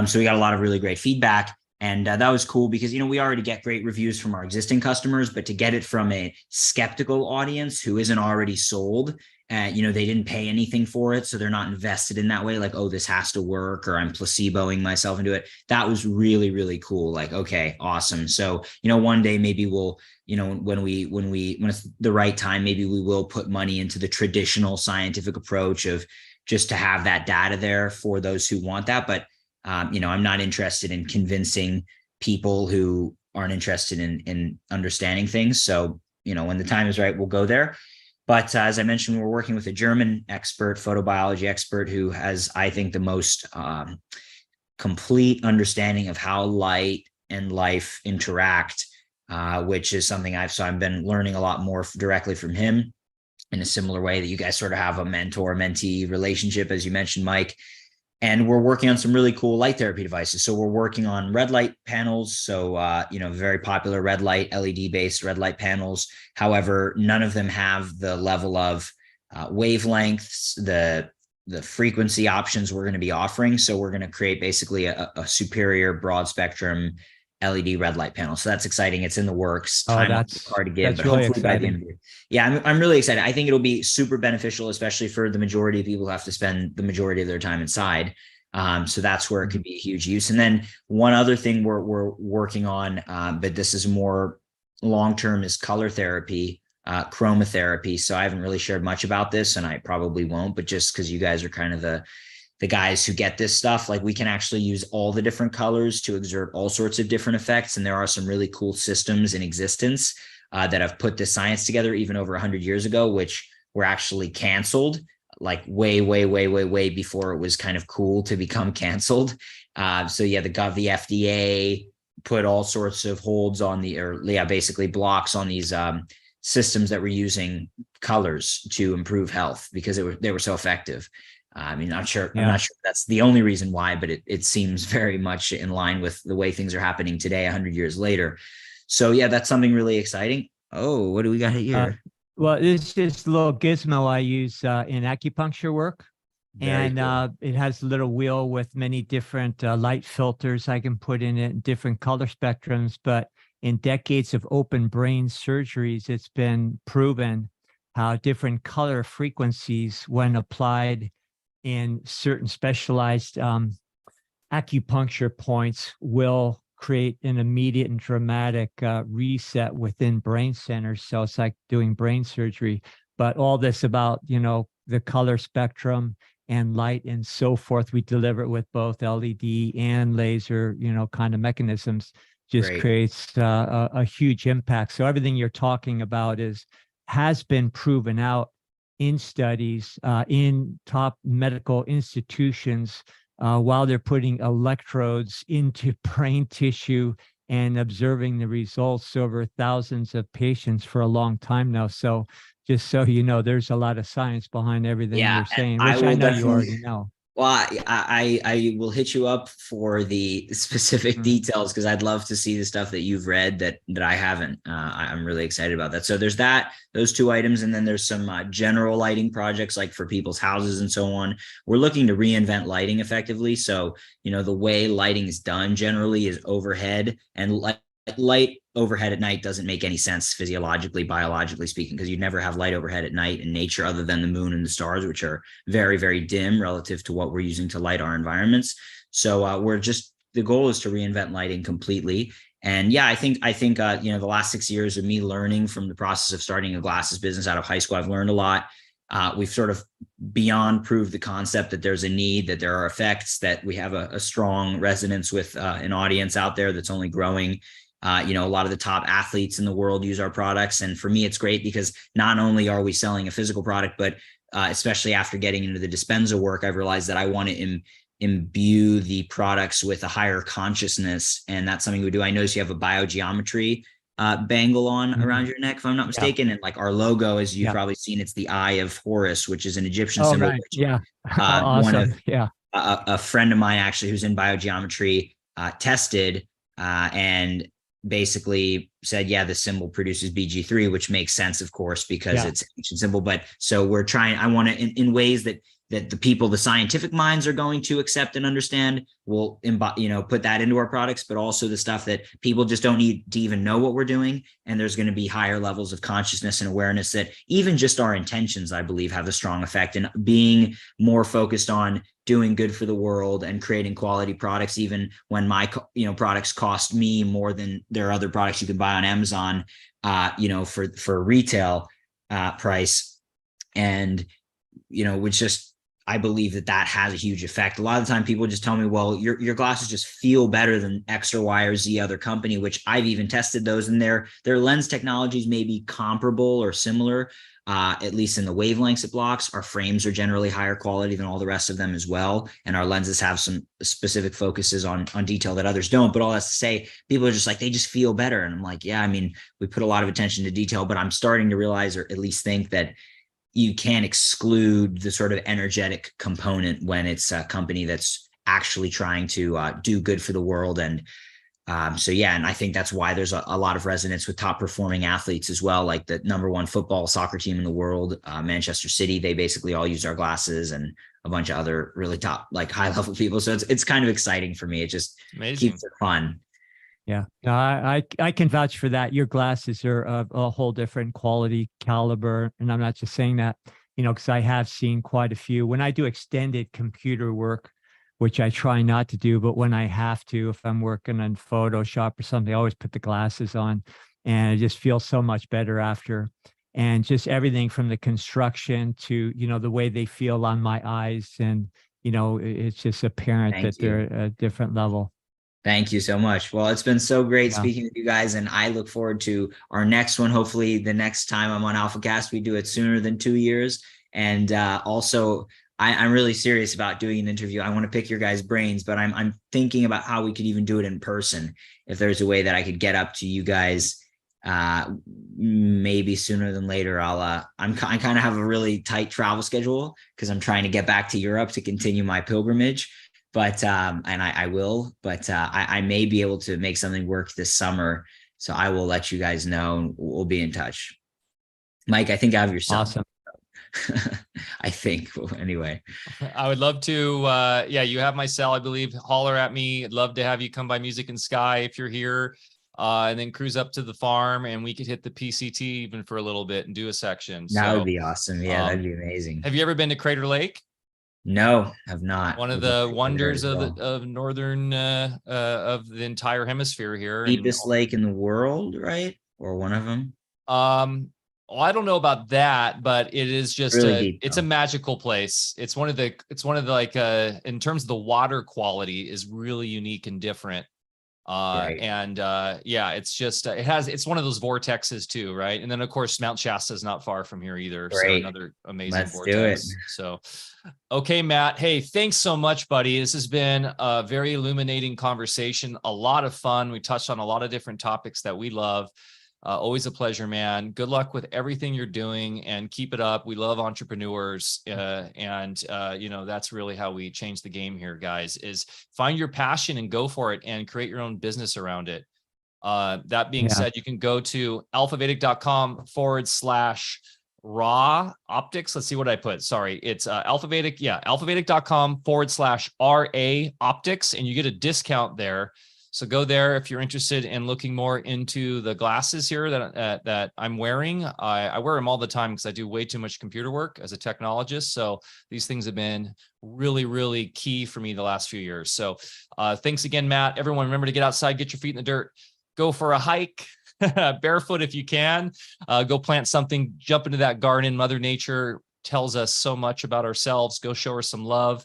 So we got a lot of really great feedback. And that was cool because, we already get great reviews from our existing customers, but to get it from a skeptical audience who isn't already sold, they didn't pay anything for it. So they're not invested in that way. Like, oh, this has to work, or I'm placeboing myself into it. That was really, really cool. Like, okay, awesome. So, one day maybe we'll, when it's the right time, maybe we will put money into the traditional scientific approach of just to have that data there for those who want that. But I'm not interested in convincing people who aren't interested in understanding things. So, when the time is right, we'll go there. But as I mentioned, we're working with a German expert, photobiology expert, who has, I think, the most complete understanding of how light and life interact, which is something I've been learning a lot more directly from him, in a similar way that you guys sort of have a mentor-mentee relationship, as you mentioned, Mike. And we're working on some really cool light therapy devices. So we're working on red light panels. So, very popular red light, LED-based red light panels. However, none of them have the level of wavelengths, the frequency options we're going to be offering. So we're going to create basically a superior broad spectrum LED red light panel. So that's exciting. It's in the works. Time hard to give, but really hopefully exciting. by the end of the year. Yeah, I'm really excited. I think it'll be super beneficial, especially for the majority of people who have to spend the majority of their time inside. So that's where it could be a huge use. And then one other thing we're working on, but this is more long-term, is color therapy, chromotherapy. So I haven't really shared much about this, and I probably won't, but just because you guys are kind of the guys who get this stuff, like we can actually use all the different colors to exert all sorts of different effects. And there are some really cool systems in existence that have put this science together even over 100 years ago, which were actually canceled like way before it was kind of cool to become canceled. So yeah, the FDA put all sorts of holds on basically blocks on these systems that were using colors to improve health because they were so effective. I'm not sure that's the only reason why, but it seems very much in line with the way things are happening today, 100 years later. So yeah, that's something really exciting. Oh, what do we got here? Well, it's just a little gizmo I use in acupuncture work. Very cool. It has a little wheel with many different light filters I can put in it, different color spectrums. But in decades of open brain surgeries, it's been proven how different color frequencies, when applied in certain specialized acupuncture points, will create an immediate and dramatic reset within brain centers. So it's like doing brain surgery. But all this about, the color spectrum and light and so forth, we deliver it with both LED and laser, kind of mechanisms, just creates a huge impact. So everything you're talking about has been proven out in studies in top medical institutions while they're putting electrodes into brain tissue and observing the results over thousands of patients for a long time now. So just so you know, there's a lot of science behind everything you're saying, which I know you already know. Well, I will hit you up for the specific details because I'd love to see the stuff that you've read that I haven't. I'm really excited about that. So there's those two items, and then there's some general lighting projects like for people's houses and so on. We're looking to reinvent lighting effectively. So, the way lighting is done generally is overhead, and light overhead at night doesn't make any sense physiologically, biologically speaking, because you'd never have light overhead at night in nature other than the moon and the stars, which are very, very dim relative to what we're using to light our environments. So the goal is to reinvent lighting completely. And yeah, I think the last 6 years of me learning from the process of starting a glasses business out of high school, I've learned a lot. We've sort of beyond proved the concept that there's a need, that there are effects, that we have a strong resonance with an audience out there that's only growing. A lot of the top athletes in the world use our products. And for me, it's great because not only are we selling a physical product, but especially after getting into the Dispenza work, I've realized that I want to imbue the products with a higher consciousness. And that's something we do. I notice you have a biogeometry bangle on around your neck, if I'm not mistaken. Yeah. And like our logo, as you've probably seen, it's the Eye of Horus, which is an Egyptian symbol. Right. Yeah. Awesome. A friend of mine actually who's in biogeometry tested and basically said, yeah, the symbol produces BG3, which makes sense, of course, because it's an ancient symbol. But so I want to, in ways that the scientific minds are going to accept and understand, we'll put that into our products, but also the stuff that people just don't need to even know what we're doing. And there's going to be higher levels of consciousness and awareness that even just our intentions, I believe, have a strong effect in being more focused on doing good for the world and creating quality products, even when my products cost me more than there are other products you can buy on Amazon, for retail price. And, which just, I believe that has a huge effect. A lot of the time people just tell me, well, your glasses just feel better than X or Y or Z other company, which I've even tested those, and their lens technologies may be comparable or similar, at least in the wavelengths it blocks. Our frames are generally higher quality than all the rest of them as well. And our lenses have some specific focuses on detail that others don't. But all that's to say, people are just like, they just feel better. And I'm like, yeah, I mean, we put a lot of attention to detail, but I'm starting to realize, or at least think, that you can't exclude the sort of energetic component when it's a company that's actually trying to do good for the world. And So yeah, and I think that's why there's a lot of resonance with top performing athletes as well, like the number one football soccer team in the world, Manchester City. They basically all use our glasses, and a bunch of other really top, like high level people. So it's kind of exciting for me. It just keeps it fun. Yeah, no, I can vouch for that. Your glasses are a whole different quality caliber, and I'm not just saying that, because I have seen quite a few. When I do extended computer work, which I try not to do, but when I have to, if I'm working on Photoshop or something, I always put the glasses on, and I just feel so much better after. And just everything from the construction to, the way they feel on my eyes. And, it's just apparent that they're at a different level. Thank you so much. Well, it's been so great speaking with you guys, and I look forward to our next one. Hopefully the next time I'm on Alfacast, we do it sooner than 2 years. And also, I'm really serious about doing an interview. I want to pick your guys' brains, but I'm thinking about how we could even do it in person. If there's a way that I could get up to you guys, maybe sooner than later. I kind of have a really tight travel schedule because I'm trying to get back to Europe to continue my pilgrimage. But and I will, but I may be able to make something work this summer. So I will let you guys know, and we'll be in touch. Mike, I think I have your cell. Awesome. I think anyway. I would love to. Yeah, you have my cell, I believe. Holler at me. I'd love to have you come by Music and Sky if you're here, and then cruise up to the farm, and we could hit the PCT even for a little bit and do a section. That would be awesome. Yeah, that'd be amazing. Have you ever been to Crater Lake? No, have not. One of the wonders of northern of the entire hemisphere here. Deepest lake in the world, right? Or one of them. Well, I don't know about that, but it is just really it's a magical place. It's one of the like in terms of the water quality is really unique and different. Right. And yeah, it's just it's one of those vortexes too, right? And then of course Mount Shasta is not far from here either. Great. So another amazing Let's vortex. do it. So okay, Matt. Hey, thanks so much, buddy. This has been a very illuminating conversation, a lot of fun. We touched on a lot of different topics that we love. Always a pleasure, man. Good luck with everything you're doing, and keep it up. We love entrepreneurs, and that's really how we change the game here, guys, is find your passion and go for it and create your own business around it. That being said, you can go to alfavedic.com/Ra Optics. Let's see what I put. Sorry, it's Alfa Vedic. Yeah, alfavedic.com/RA Optics, and you get a discount there. So go there if you're interested in looking more into the glasses here that I'm wearing. I wear them all the time because I do way too much computer work as a technologist. So these things have been really, really key for me the last few years. So thanks again, Matt. Everyone, remember to get outside, get your feet in the dirt, go for a hike, barefoot if you can, go plant something, jump into that garden. Mother Nature tells us so much about ourselves. Go show her some love.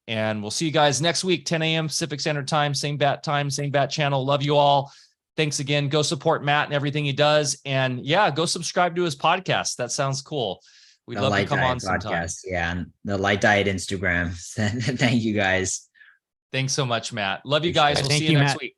And we'll see you guys next week, 10 a.m. Pacific Standard Time, same bat channel. Love you all. Thanks again. Go support Matt and everything he does. And yeah, go subscribe to his podcast. That sounds cool. We'd love to come on sometime. Yeah, and the Light Diet Instagram. Thank you guys. Thanks so much, Matt. Love you guys. We'll see you next week.